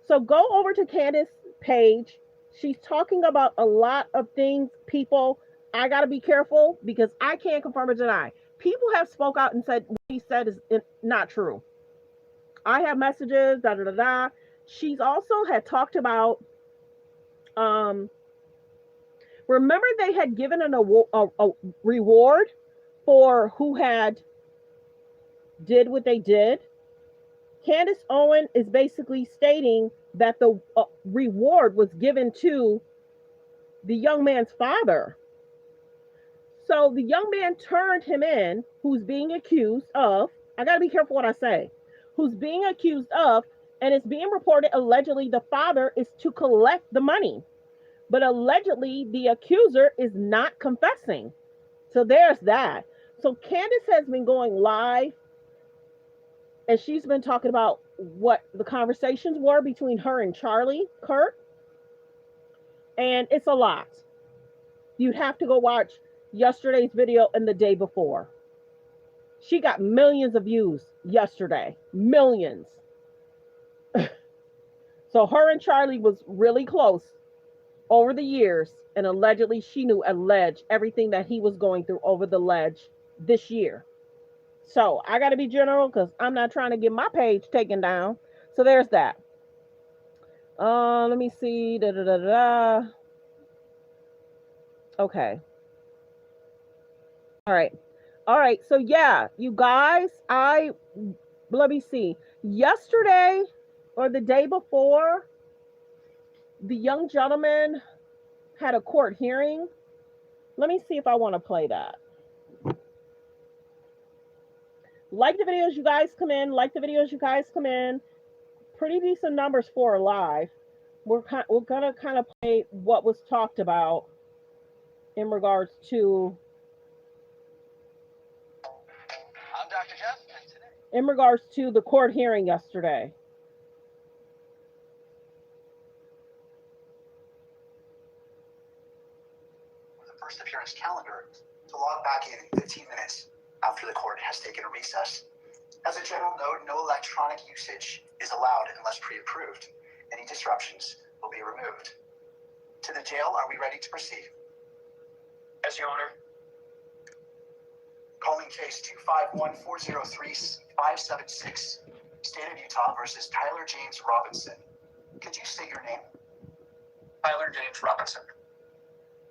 So go over to Candace's page. She's talking about a lot of things. People, I got to be careful because I can't confirm or deny. People have spoke out and said what he said is not true. I have messages, She's also had talked about, remember they had given a reward for who had did what they did. Candace Owens is basically stating that the reward was given to the young man's father. So the young man turned him in, who's being accused of, I gotta be careful what I say, who's being accused of, and it's being reported allegedly the father is to collect the money. But allegedly the accuser is not confessing. So there's that. So Candace has been going live, and she's been talking about what the conversations were between her and Charlie Kirk. And it's a lot. You'd have to go watch yesterday's video and the day before. She got millions of views yesterday. Millions. So her and Charlie was really close over the years, and allegedly she knew everything that he was going through over the ledge this year. So I got to be general because I'm not trying to get my page taken down. So there's that. Let me see. Okay. All right. So yeah, you guys, let me see. Yesterday or the day before, the young gentleman had a court hearing. Let me see if I want to play that. Like the videos, you guys come in. Pretty decent numbers for live. We're gonna kind of play what was talked about in regards to. I'm Dr. Jeff, and today. In regards to the court hearing yesterday. The first appearance calendar to log back in 15 minutes after the court has taken a recess. As a general note, no electronic usage is allowed unless pre-approved. Any disruptions will be removed. To the jail, are we ready to proceed? Yes, Your Honor. Calling case 251-403-576, State of Utah versus Tyler James Robinson. Could you state your name? Tyler James Robinson.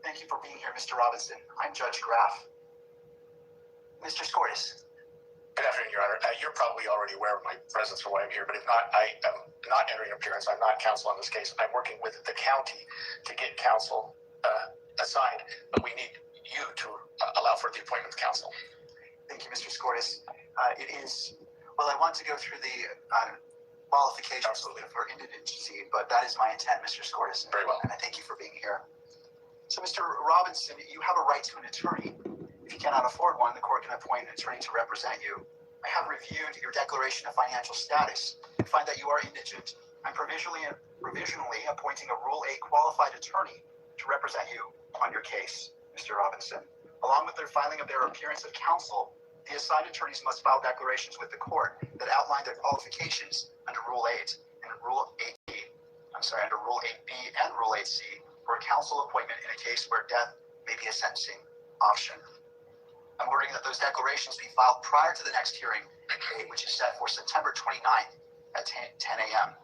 Thank you for being here, Mr. Robinson. I'm Judge Graff. Mr. Scortis. Good afternoon, Your Honor. You're probably already aware of my presence for why I'm here, but if not, I am not entering appearance. I'm not counsel on this case. I'm working with the county to get counsel assigned, but we need you to allow for the appointment of counsel. Thank you, Mr. Scortis. I want to go through the qualifications for indigency, but that is my intent, Mr. Scortis. Very well. And I thank you for being here. So, Mr. Robinson, you have a right to an attorney. If you cannot afford one, the court can appoint an attorney to represent you. I have reviewed your declaration of financial status and find that you are indigent. I'm provisionally appointing a Rule 8 qualified attorney to represent you on your case, Mr. Robinson. Along with their filing of their appearance of counsel, the assigned attorneys must file declarations with the court that outline their qualifications under Rule 8 and Rule 8B. Under Rule 8B and Rule 8C for a counsel appointment in a case where death may be a sentencing option. I'm ordering that those declarations be filed prior to the next hearing date, which is set for September 29th at 10 a.m.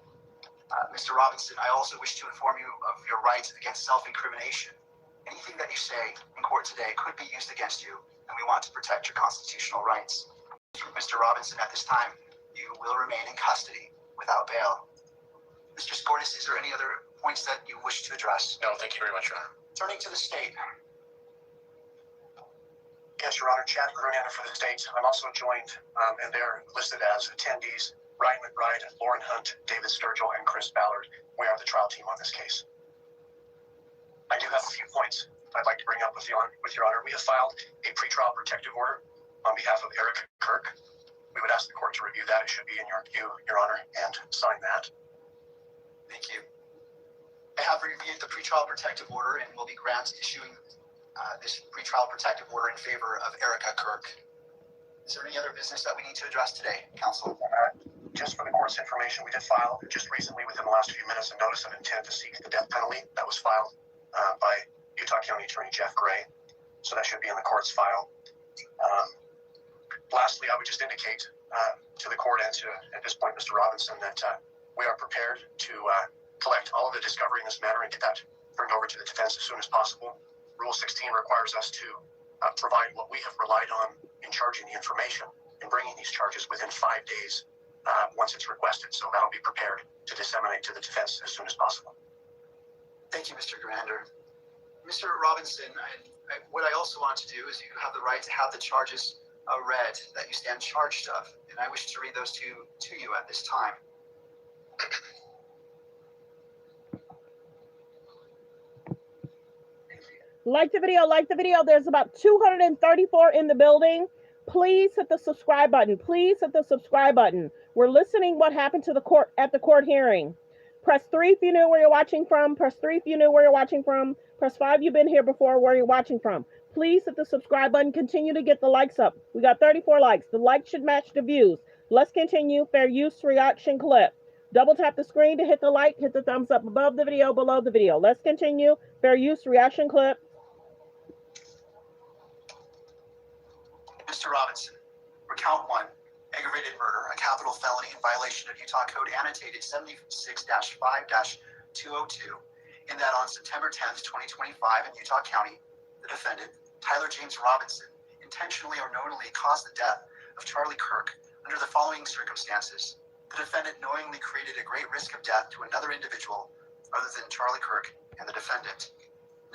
Mr. Robinson, I also wish to inform you of your rights against self-incrimination. Anything that you say in court today could be used against you, and we want to protect your constitutional rights. Mr. Robinson, at this time, you will remain in custody without bail. Mr. Skortis, is there any other points that you wish to address? No, thank you very much, Your Honor. Turning to the state. Yes, Your Honor, Chad Grunander for the state. I'm also joined, and they're listed as attendees, Ryan McBride, Lauren Hunt, David Sturgill, and Chris Ballard. We are the trial team on this case. I do have a few points I'd like to bring up with Your Honor. We have filed a pretrial protective order on behalf of Eric Kirk. We would ask the court to review that. It should be in your queue, Your Honor, and sign that. Thank you. I have reviewed the pretrial protective order and will be issuing this pretrial protective order in favor of Erica Kirk. Is there any other business that we need to address today, counsel? Just for the court's information, we did file just recently, within the last few minutes, a notice of intent to seek the death penalty. That was filed by Utah County Attorney Jeff Gray. So that should be in the court's file. Lastly, I would just indicate to the court and to, at this point, Mr. Robinson, that we are prepared to collect all of the discovery in this matter and get that turned over to the defense as soon as possible. Rule 16 requires us to provide what we have relied on in charging the information and bringing these charges within 5 days once it's requested. So that'll be prepared to disseminate to the defense as soon as possible. Thank you, Mr. Grunander. Mr. Robinson, what I also want to do is you have the right to have the charges read that you stand charged of, and I wish to read those to you at this time. Like the video. There's about 234 in the building. Please hit the subscribe button. We're listening what happened to the court at the court hearing. Press 3 if you know where you're watching from. Press 5 you've been here before, where you're watching from. Please hit the subscribe button. Continue to get the likes up. We got 34 likes. The likes should match the views. Let's continue. Fair use reaction clip. Double tap the screen to hit the like. Hit the thumbs up above the video, below the video. Let's continue. Fair use reaction clip. Mr. Robinson, for count 1, aggravated murder, a capital felony in violation of Utah Code annotated 76-5-202, in that on September 10th, 2025 in Utah County, the defendant, Tyler James Robinson, intentionally or knowingly caused the death of Charlie Kirk under the following circumstances. The defendant knowingly created a great risk of death to another individual other than Charlie Kirk and the defendant.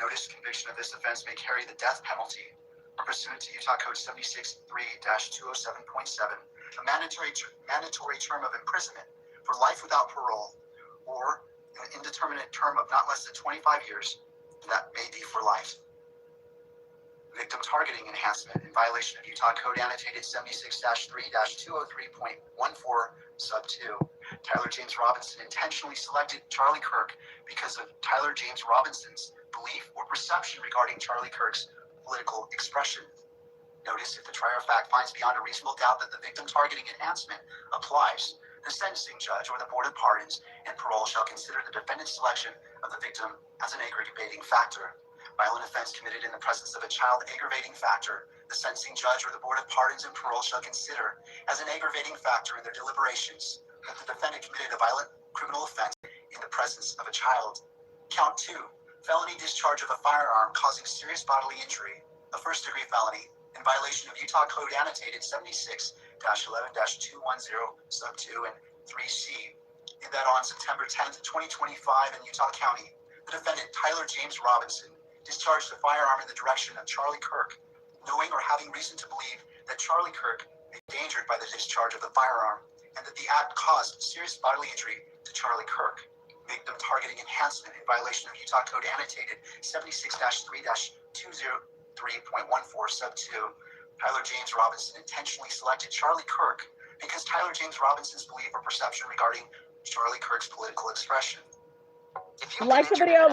Notice conviction of this offense may carry the death penalty, pursuant to Utah Code 76-3-207.7, a mandatory term of imprisonment for life without parole, or an indeterminate term of not less than 25 years, that may be for life. Victim targeting enhancement in violation of Utah Code annotated 76-3-203.14 sub 2. Tyler James Robinson intentionally selected Charlie Kirk because of Tyler James Robinson's belief or perception regarding Charlie Kirk's political expression. Notice, if the trier of fact finds beyond a reasonable doubt that the victim targeting enhancement applies, the sentencing judge or the Board of Pardons and Parole shall consider the defendant's selection of the victim as an aggravating factor. Violent offense committed in the presence of a child aggravating factor, the sentencing judge or the Board of Pardons and Parole shall consider as an aggravating factor in their deliberations that the defendant committed a violent criminal offense in the presence of a child. Count 2, felony discharge of a firearm causing serious bodily injury, a first-degree felony, in violation of Utah Code annotated 76-11-210 sub 2 and 3C, in that on September 10th, 2025 in Utah County, the defendant Tyler James Robinson discharged a firearm in the direction of Charlie Kirk, knowing or having reason to believe that Charlie Kirk may be endangered by the discharge of the firearm, and that the act caused serious bodily injury to Charlie Kirk. Victim targeting enhancement in violation of Utah Code annotated 76-3-203.14 sub 2, Tyler James Robinson intentionally selected Charlie Kirk because Tyler James Robinson's belief or perception regarding Charlie Kirk's political expression. If you like the video,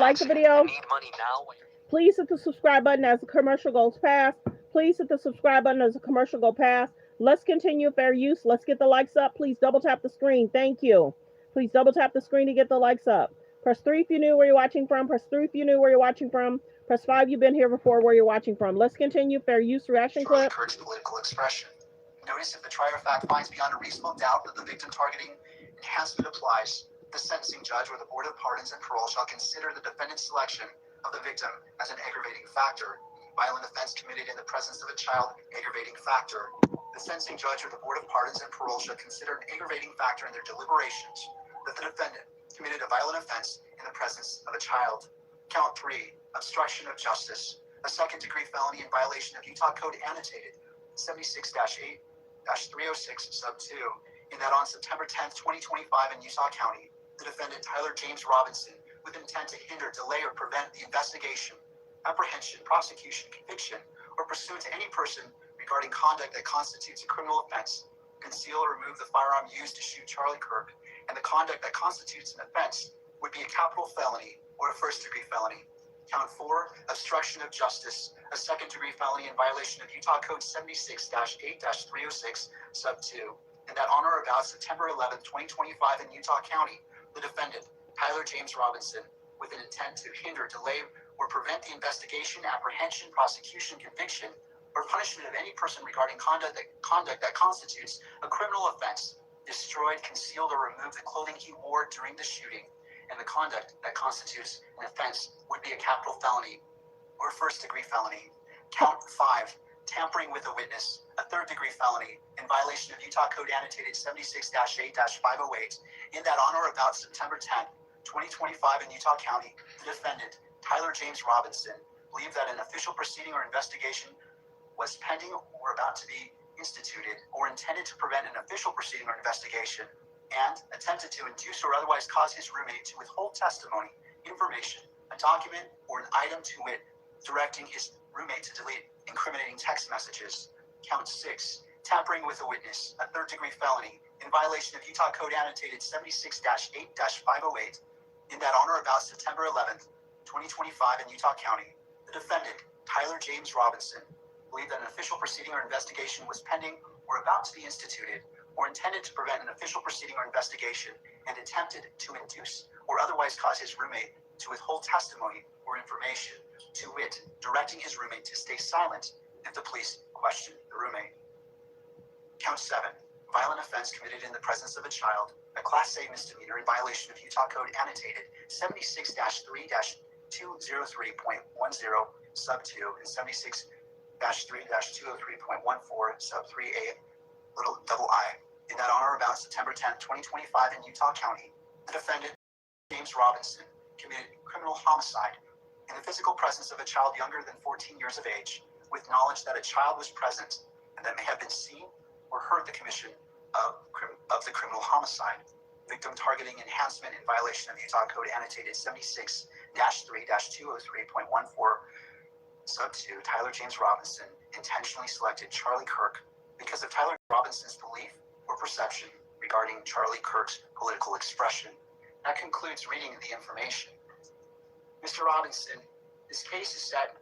need money now. Please hit the subscribe button as the commercial goes past. Please hit the subscribe button as the commercial goes past. Let's continue fair use. Let's get the likes up. Please double tap the screen. Thank you. Please double tap the screen to get the likes up. Press 3 if you knew where you're watching from. Press 3 if you knew where you're watching from. Press 5 you've been here before where you're watching from. Let's continue fair use reaction Charlie clip. Kirk's political expression. Notice if the trier of fact finds beyond a reasonable doubt that the victim targeting enhancement applies, the sentencing judge or the Board of Pardons and Parole shall consider the defendant's selection of the victim as an aggravating factor. Violent offense committed in the presence of a child, aggravating factor. The sentencing judge or the Board of Pardons and Parole shall consider an aggravating factor in their deliberations that the defendant committed a violent offense in the presence of a child. Count 3, obstruction of justice, a second-degree felony in violation of Utah Code annotated 76-8-306 sub 2, in that on September 10th, 2025 in Utah County, the defendant Tyler James Robinson, with intent to hinder, delay, or prevent the investigation, apprehension, prosecution, conviction, or pursuit to any person regarding conduct that constitutes a criminal offense, conceal or remove the firearm used to shoot Charlie Kirk, and the conduct that constitutes an offense would be a capital felony or a first-degree felony. Count 4, obstruction of justice, a second-degree felony in violation of Utah Code 76-8-306 sub 2, and that on or about September 11th, 2025 in Utah County, the defendant, Tyler James Robinson, with an intent to hinder, delay, or prevent the investigation, apprehension, prosecution, conviction, or punishment of any person regarding conduct that constitutes a criminal offense, destroyed, concealed, or removed the clothing he wore during the shooting, and the conduct that constitutes an offense would be a capital felony or first-degree felony. Count 5, tampering with a witness, a third-degree felony in violation of Utah Code annotated 76-8-508, in that on or about September 10th, 2025 in Utah County, the defendant, Tyler James Robinson, believed that an official proceeding or investigation was pending or about to be instituted, or intended to prevent an official proceeding or investigation, and attempted to induce or otherwise cause his roommate to withhold testimony, information, a document, or an item to wit, directing his roommate to delete incriminating text messages. Count 6, tampering with a witness, a third-degree felony in violation of Utah Code annotated 76-8-508, in that on or about September 11th, 2025 in Utah County, the defendant, Tyler James Robinson, believed that an official proceeding or investigation was pending or about to be instituted, or intended to prevent an official proceeding or investigation, and attempted to induce or otherwise cause his roommate to withhold testimony or information, to wit, directing his roommate to stay silent if the police questioned the roommate. Count 7, violent offense committed in the presence of a child, a Class A misdemeanor in violation of Utah Code annotated 76-3-203.10 sub 2 and 76-3-203.14 sub 3a little double I, in that on or about September 10th, 2025 in Utah County, the defendant, James Robinson, committed criminal homicide in the physical presence of a child younger than 14 years of age, with knowledge that a child was present and that may have been seen or heard the commission of the criminal homicide. Victim targeting enhancement in violation of Utah Code annotated 76-3-203.14 sub 2, Tyler James Robinson intentionally selected Charlie Kirk because of Tyler Robinson's belief or perception regarding Charlie Kirk's political expression. That concludes reading the information. Mr. Robinson, this case is set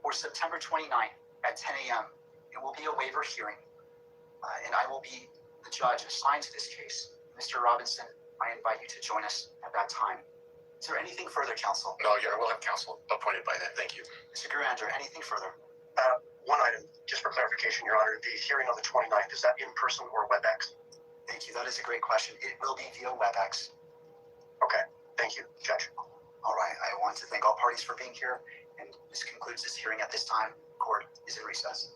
for September 29th at 10 a.m. It will be a waiver hearing, and I will be the judge assigned to this case. Mr. Robinson, I invite you to join us at that time. Is there anything further, counsel? No, we'll have counsel appointed by then. Thank you. Mr. Gurander, anything further? One item, just for clarification, Your Honor, the hearing on the 29th, is that in person or WebEx? Thank you. That is a great question. It will be via WebEx. Okay. Thank you, Judge. All right. I want to thank all parties for being here, and this concludes this hearing at this time. Court is in recess.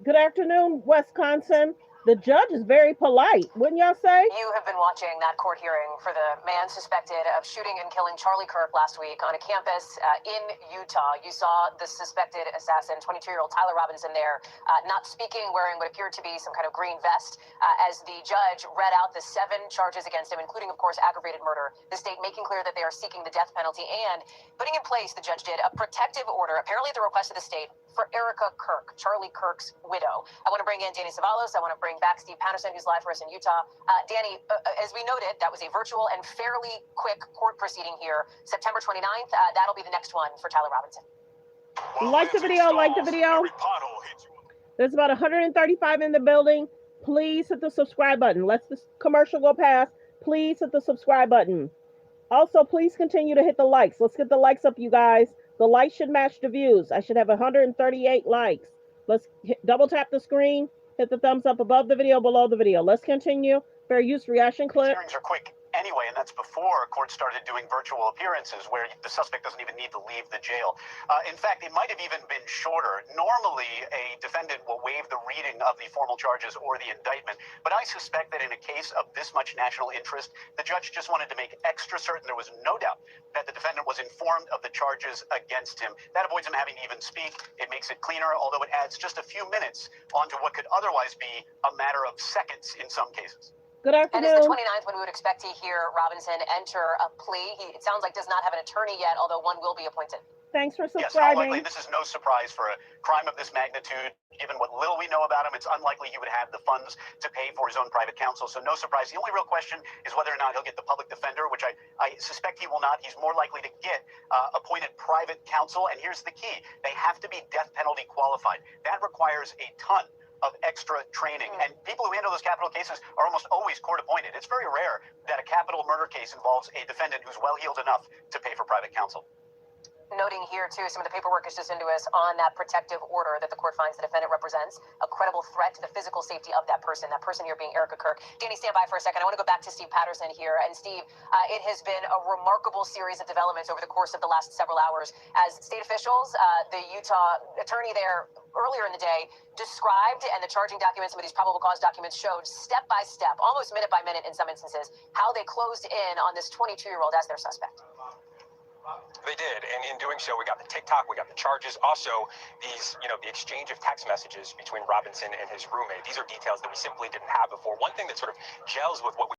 Good afternoon, Wisconsin. The judge is very polite, wouldn't y'all say? You have been watching that court hearing for the man suspected of shooting and killing Charlie Kirk last week on a campus in Utah. You saw the suspected assassin, 22-year-old Tyler Robinson there, not speaking, wearing what appeared to be some kind of green vest, as the judge read out the 7 charges against him, including, of course, aggravated murder. The state making clear that they are seeking the death penalty and putting in place, the judge did, a protective order, apparently at the request of the state, for Erica Kirk, Charlie Kirk's widow. I want to bring in Danny Savalos. I want to bring back Steve Patterson, who's live for us in Utah. Danny, as we noted, that was a virtual and fairly quick court proceeding here. September 29th, that'll be the next one for Tyler Robinson. Like the video, like the video. There's about 135 in the building. Please hit the subscribe button. Let this commercial go past. Please hit the subscribe button. Also, please continue to hit the likes. Let's get the likes up, you guys. The likes should match the views. I should have 138 likes. Let's double tap the screen. Hit the thumbs up above the video, below the video. Let's continue. Fair use reaction clip. Hearings are quick anyway, and that's before court started doing virtual appearances where the suspect doesn't even need to leave the jail. In fact, it might have even been shorter. Normally, a defendant will waive the reading of the formal charges or the indictment, but I suspect that in a case of this much national interest, the judge just wanted to make extra certain there was no doubt that the defendant was informed of the charges against him. That avoids him having to even speak. It makes it cleaner, although it adds just a few minutes onto what could otherwise be a matter of seconds in some cases. Good afternoon. And it's the 29th when we would expect to hear Robinson enter a plea. He, it sounds like, does not have an attorney yet, although one will be appointed. Thanks for Yes, subscribing. unlikely. This is no surprise for a crime of this magnitude. Given what little we know about him, it's unlikely he would have the funds to pay for his own private counsel, so no surprise. The only real question is whether or not he'll get the public defender, which I suspect he will not. He's more likely to get appointed private counsel, and here's the key. They have to be death penalty qualified. That requires a ton of extra training. And people who handle those capital cases are almost always court appointed. It's very rare that a capital murder case involves a defendant who's well-heeled enough to pay for private counsel. Noting here, too, some of the paperwork is just into us on that protective order that the court finds the defendant represents a credible threat to the physical safety of that person here being Erica Kirk. Danny, stand by for a second. I want to go back to Steve Patterson here. And Steve, it has been a remarkable series of developments over the course of the last several hours as state officials, the Utah attorney there earlier in the day described, and the charging documents, some of these probable cause documents showed step by step, almost minute by minute in some instances, how they closed in on this 22-year-old as their suspect. They did, and in doing so, we got the TikTok, we got the charges, also these, the exchange of text messages between Robinson and his roommate. These are details that we simply didn't have before. One thing that sort of gels with what we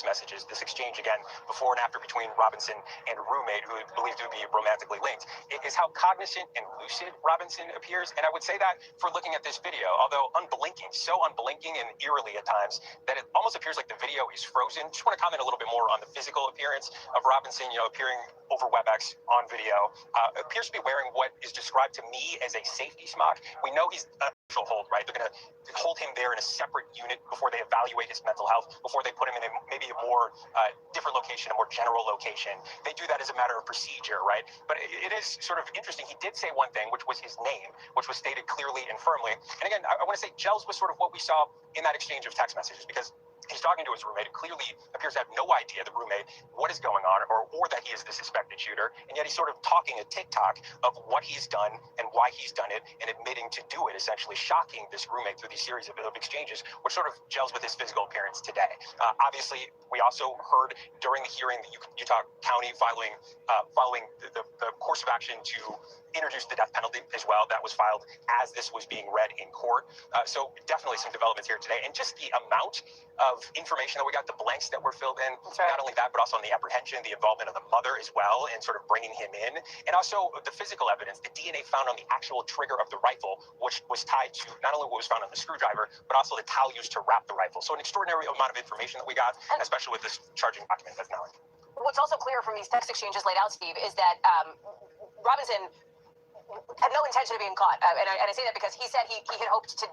messages, this exchange again before and after between Robinson and a roommate who is believed to be romantically linked, is how cognizant and lucid Robinson appears. And I would say that for looking at this video, although unblinking, so unblinking and eerily at times that it almost appears like the video is frozen. Just want to comment a little bit more on the physical appearance of Robinson, appearing over WebEx on video. Appears to be wearing what is described to me as a safety smock. We know he's a hold, right? They're going to hold him there in a separate unit before they evaluate his mental health, before they put him in maybe a more different location, a more general location. They do that as a matter of procedure, right? But it is sort of interesting. He did say one thing, which was his name, which was stated clearly and firmly. And again, I want to say gels with sort of what we saw in that exchange of text messages, because he's talking to his roommate, who clearly appears to have no idea, the roommate, what is going on, or that he is the suspected shooter, and yet he's sort of talking a TikTok of what he's done and why he's done it, and admitting to do it, essentially shocking this roommate through these series of exchanges, which sort of gels with his physical appearance today. Obviously, we also heard during the hearing the Utah County following the course of action to introduce the death penalty as well. That was filed as this was being read in court. So definitely some developments here today, and just the amount of information that we got, the blanks that were filled in, not only that, but also on the apprehension, the involvement of the mother as well, and sort of bringing him in, and also the physical evidence, the DNA found on the actual trigger of the rifle, which was tied to not only what was found on the screwdriver, but also the towel used to wrap the rifle. So an extraordinary amount of information that we got, especially with this charging document that's now in. What's also clear from these text exchanges laid out, Steve, is that Robinson had no intention of being caught, and I say that because he said he had hoped to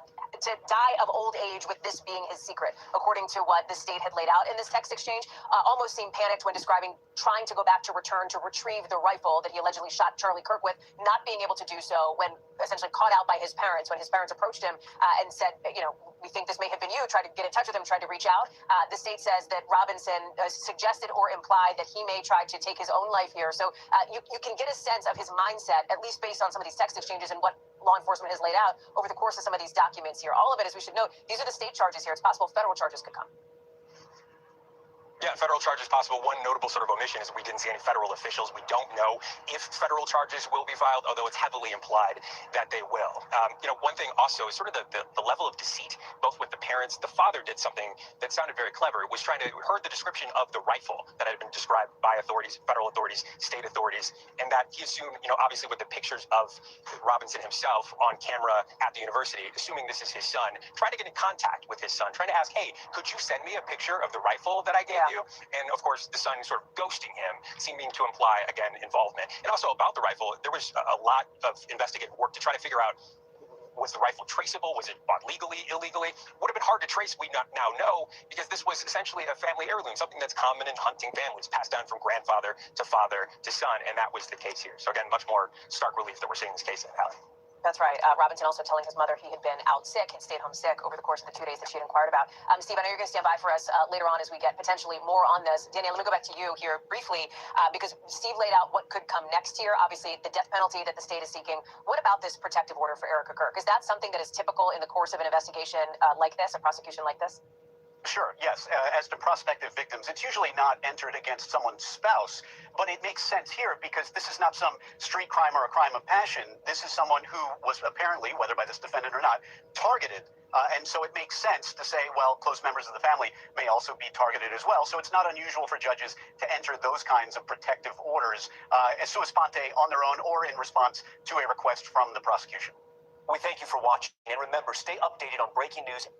die of old age with this being his secret, according to what the state had laid out in this text exchange. Almost seemed panicked when describing trying to go back to retrieve the rifle that he allegedly shot Charlie Kirk with, not being able to do so when essentially caught out by his parents, when his parents approached him and said, we think this may have been you, tried to get in touch with him, tried to reach out. The state says that Robinson suggested or implied that he may try to take his own life here. So you can get a sense of his mindset, at least based on some of these text exchanges and what law enforcement has laid out over the course of some of these documents here. All of it, as we should note, these are the state charges here. It's possible federal charges could come. Yeah, federal charges possible. One notable sort of omission is we didn't see any federal officials. We don't know if federal charges will be filed, although it's heavily implied that they will. One thing also is sort of the level of deceit, both with the parents. The father did something that sounded very clever. It was heard the description of the rifle that had been described by authorities, federal authorities, state authorities, and that he assumed, obviously with the pictures of Robinson himself on camera at the university, assuming this is his son, trying to get in contact with his son, trying to ask, hey, could you send me a picture of the rifle that I gave you? And of course, the son sort of ghosting him, seeming to imply, again, involvement. And also about the rifle, there was a lot of investigative work to try to figure out, was the rifle traceable? Was it bought legally, illegally? Would have been hard to trace, we now know, because this was essentially a family heirloom, something that's common in hunting families, passed down from grandfather to son, and that was the case here. So again, much more stark relief that we're seeing in this case, Allie. That's right. Robinson also telling his mother he had been out sick, had stayed home sick over the course of the 2 days that she had inquired about. Steve, I know you're going to stand by for us later on as we get potentially more on this. Danielle, let me go back to you here briefly because Steve laid out what could come next here. Obviously, the death penalty that the state is seeking. What about this protective order for Erica Kirk? Is that something that is typical in the course of an investigation like this, a prosecution like this? Sure, yes. As to prospective victims, it's usually not entered against someone's spouse, but it makes sense here because this is not some street crime or a crime of passion. This is someone who was apparently, whether by this defendant or not, targeted. And so it makes sense to say, well, close members of the family may also be targeted as well. So it's not unusual for judges to enter those kinds of protective orders sua sponte on their own or in response to a request from the prosecution. We thank you for watching, and remember, stay updated on breaking news.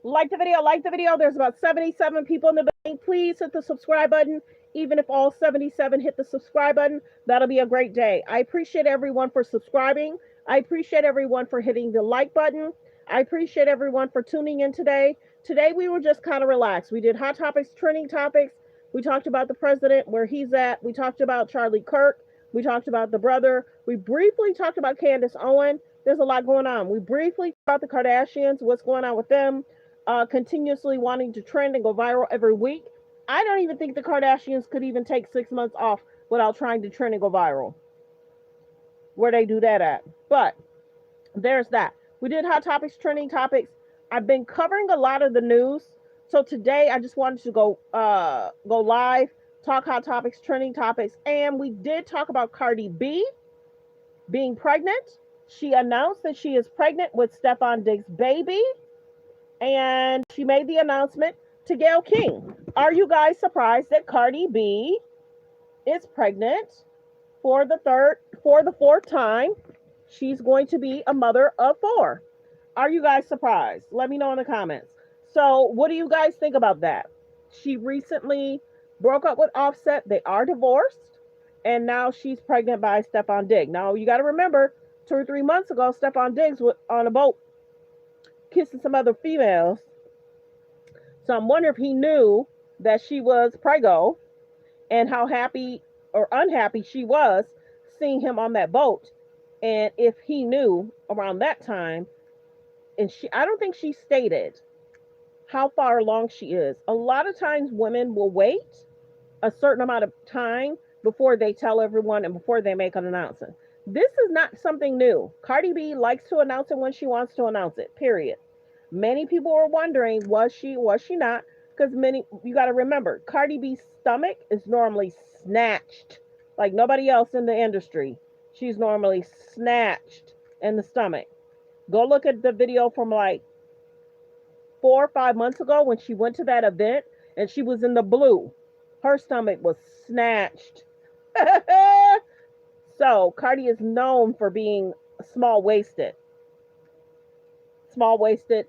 Like the video. There's about 77 people in the building. Please hit the subscribe button. Even if all 77 hit the subscribe button, that'll be a great day. I appreciate everyone for subscribing. I appreciate everyone for hitting the like button. I appreciate everyone for tuning in today. Today we were just kind of relaxed. We did hot topics, trending topics. We talked about the president, where he's at. We talked about Charlie Kirk. We talked about the brother. We briefly talked about Candace Owens. There's a lot going on. We briefly talked about the Kardashians, what's going on with them. Continuously wanting to trend and go viral every week. I don't even think the Kardashians could even take 6 months off without trying to trend and go viral. Where they do that at. But there's that. We did hot topics, trending topics. I've been covering a lot of the news. So today I just wanted to go live, talk hot topics, trending topics. And we did talk about Cardi B being pregnant. She announced that she is pregnant with Stefan Diggs' baby. And she made the announcement to Gayle King. Are you guys surprised that Cardi B is pregnant for the fourth time? She's going to be a mother of 4. Are you guys surprised? Let me know in the comments. So what do you guys think about that? She recently broke up with Offset. They are divorced. And now she's pregnant by Stefan Diggs. Now you got to remember, 2 or 3 months ago, Stefan Diggs was on a boat kissing some other females. So I'm wondering if he knew that she was preggo and how happy or unhappy she was seeing him on that boat. And if he knew around that time, and I don't think she stated how far along she is. A lot of times women will wait a certain amount of time before they tell everyone and before they make an announcement. This is not something new. Cardi B likes to announce it when she wants to announce it, period. Many people were wondering, was she not? Because you got to remember, Cardi B's stomach is normally snatched like nobody else in the industry. She's normally snatched in the stomach. Go look at the video from like 4 or 5 months ago when she went to that event and she was in the blue. Her stomach was snatched. So Cardi is known for being small-waisted. Small-waisted,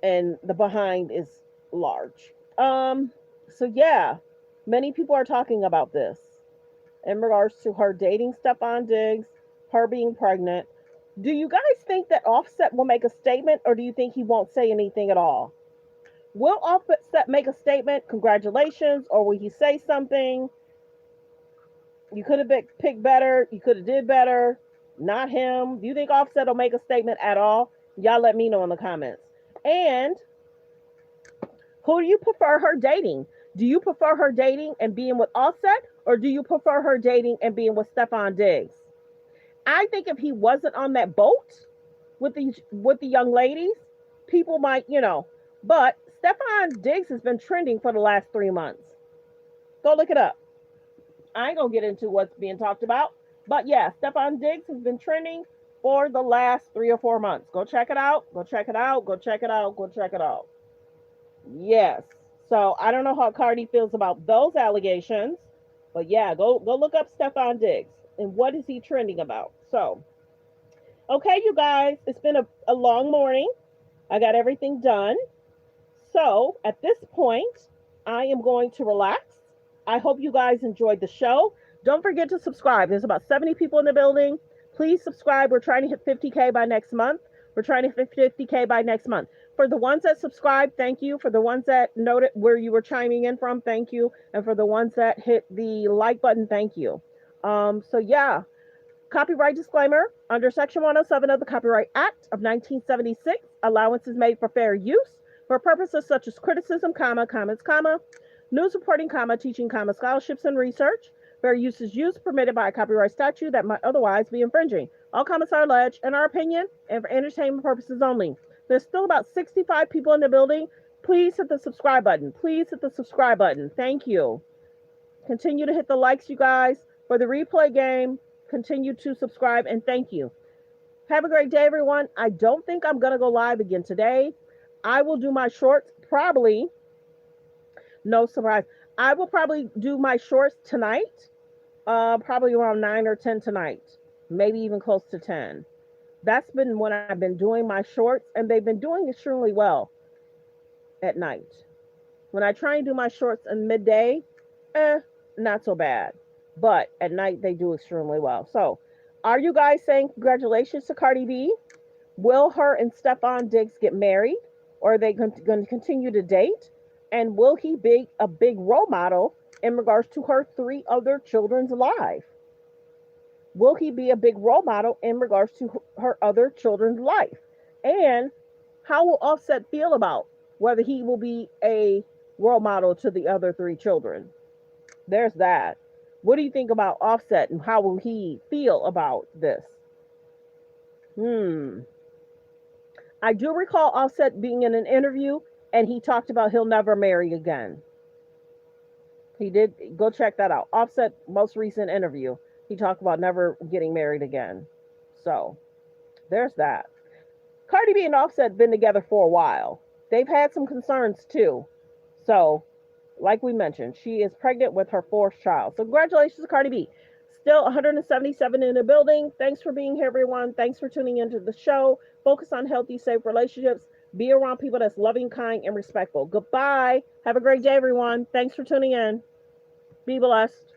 and the behind is large. So yeah, many people are talking about this in regards to her dating Stefan Diggs, her being pregnant. Do you guys think that Offset will make a statement, or do you think he won't say anything at all? Will Offset make a statement, congratulations, or will he say something? You could have picked better. You could have did better. Not him. Do you think Offset will make a statement at all? Y'all let me know in the comments. And who do you prefer her dating? Do you prefer her dating and being with Offset, or do you prefer her dating and being with Stefan Diggs? I think if he wasn't on that boat with the young ladies, people might, but Stefan Diggs has been trending for the last 3 months. Go look it up. I ain't gonna get into what's being talked about, but yeah, Stefan Diggs has been trending for the last 3 or 4 months. Go check it out. Go check it out. Go check it out. Go check it out. Yes. So I don't know how Cardi feels about those allegations, but yeah, go look up Stefan Diggs and what is he trending about. So, okay, you guys, it's been a long morning. I got everything done. So at this point, I am going to relax. I hope you guys enjoyed the show. Don't forget to subscribe. There's about 70 people in the building. Please subscribe. We're trying to hit 50K by next month. We're trying to hit 50K by next month. For the ones that subscribe, thank you. For the ones that noted where you were chiming in from, thank you. And for the ones that hit the like button, thank you. So yeah, copyright disclaimer. Under Section 107 of the Copyright Act of 1976, allowance is made for fair use for purposes such as criticism, comments, news reporting, teaching, scholarships and research. Fair use is used permitted by a copyright statute that might otherwise be infringing. All comments are alleged, in our opinion, and for entertainment purposes only. There's still about 65 people in the building. Please hit the subscribe button. Please hit the subscribe button. Thank you. Continue to hit the likes, you guys. For the replay game, continue to subscribe, and thank you. Have a great day, everyone. I don't think I'm going to go live again today. I will do my shorts probably. No surprise. I will probably do my shorts tonight. Probably around 9 or 10 tonight. Maybe even close to 10. That's been when I've been doing my shorts, and they've been doing extremely well at night. When I try and do my shorts in midday, not so bad. But at night, they do extremely well. So, are you guys saying congratulations to Cardi B? Will her and Stefan Diggs get married? Or are they going to continue to date? And will he be a big role model in regards to her 3 other children's life? Will he be a big role model in regards to her other children's life? And how will Offset feel about whether he will be a role model to the other 3 children? There's that. What do you think about Offset and how will he feel about this? I do recall Offset being in an interview and he talked about he'll never marry again. He did. Go check that out. Offset most recent interview. He talked about never getting married again. So, there's that. Cardi B and Offset have been together for a while. They've had some concerns too. So, like we mentioned, she is pregnant with her 4th child. So, congratulations to Cardi B. Still 177 in the building. Thanks for being here, everyone. Thanks for tuning into the show. Focus on healthy, safe relationships. Be around people that's loving, kind, and respectful. Goodbye. Have a great day, everyone. Thanks for tuning in. Be blessed.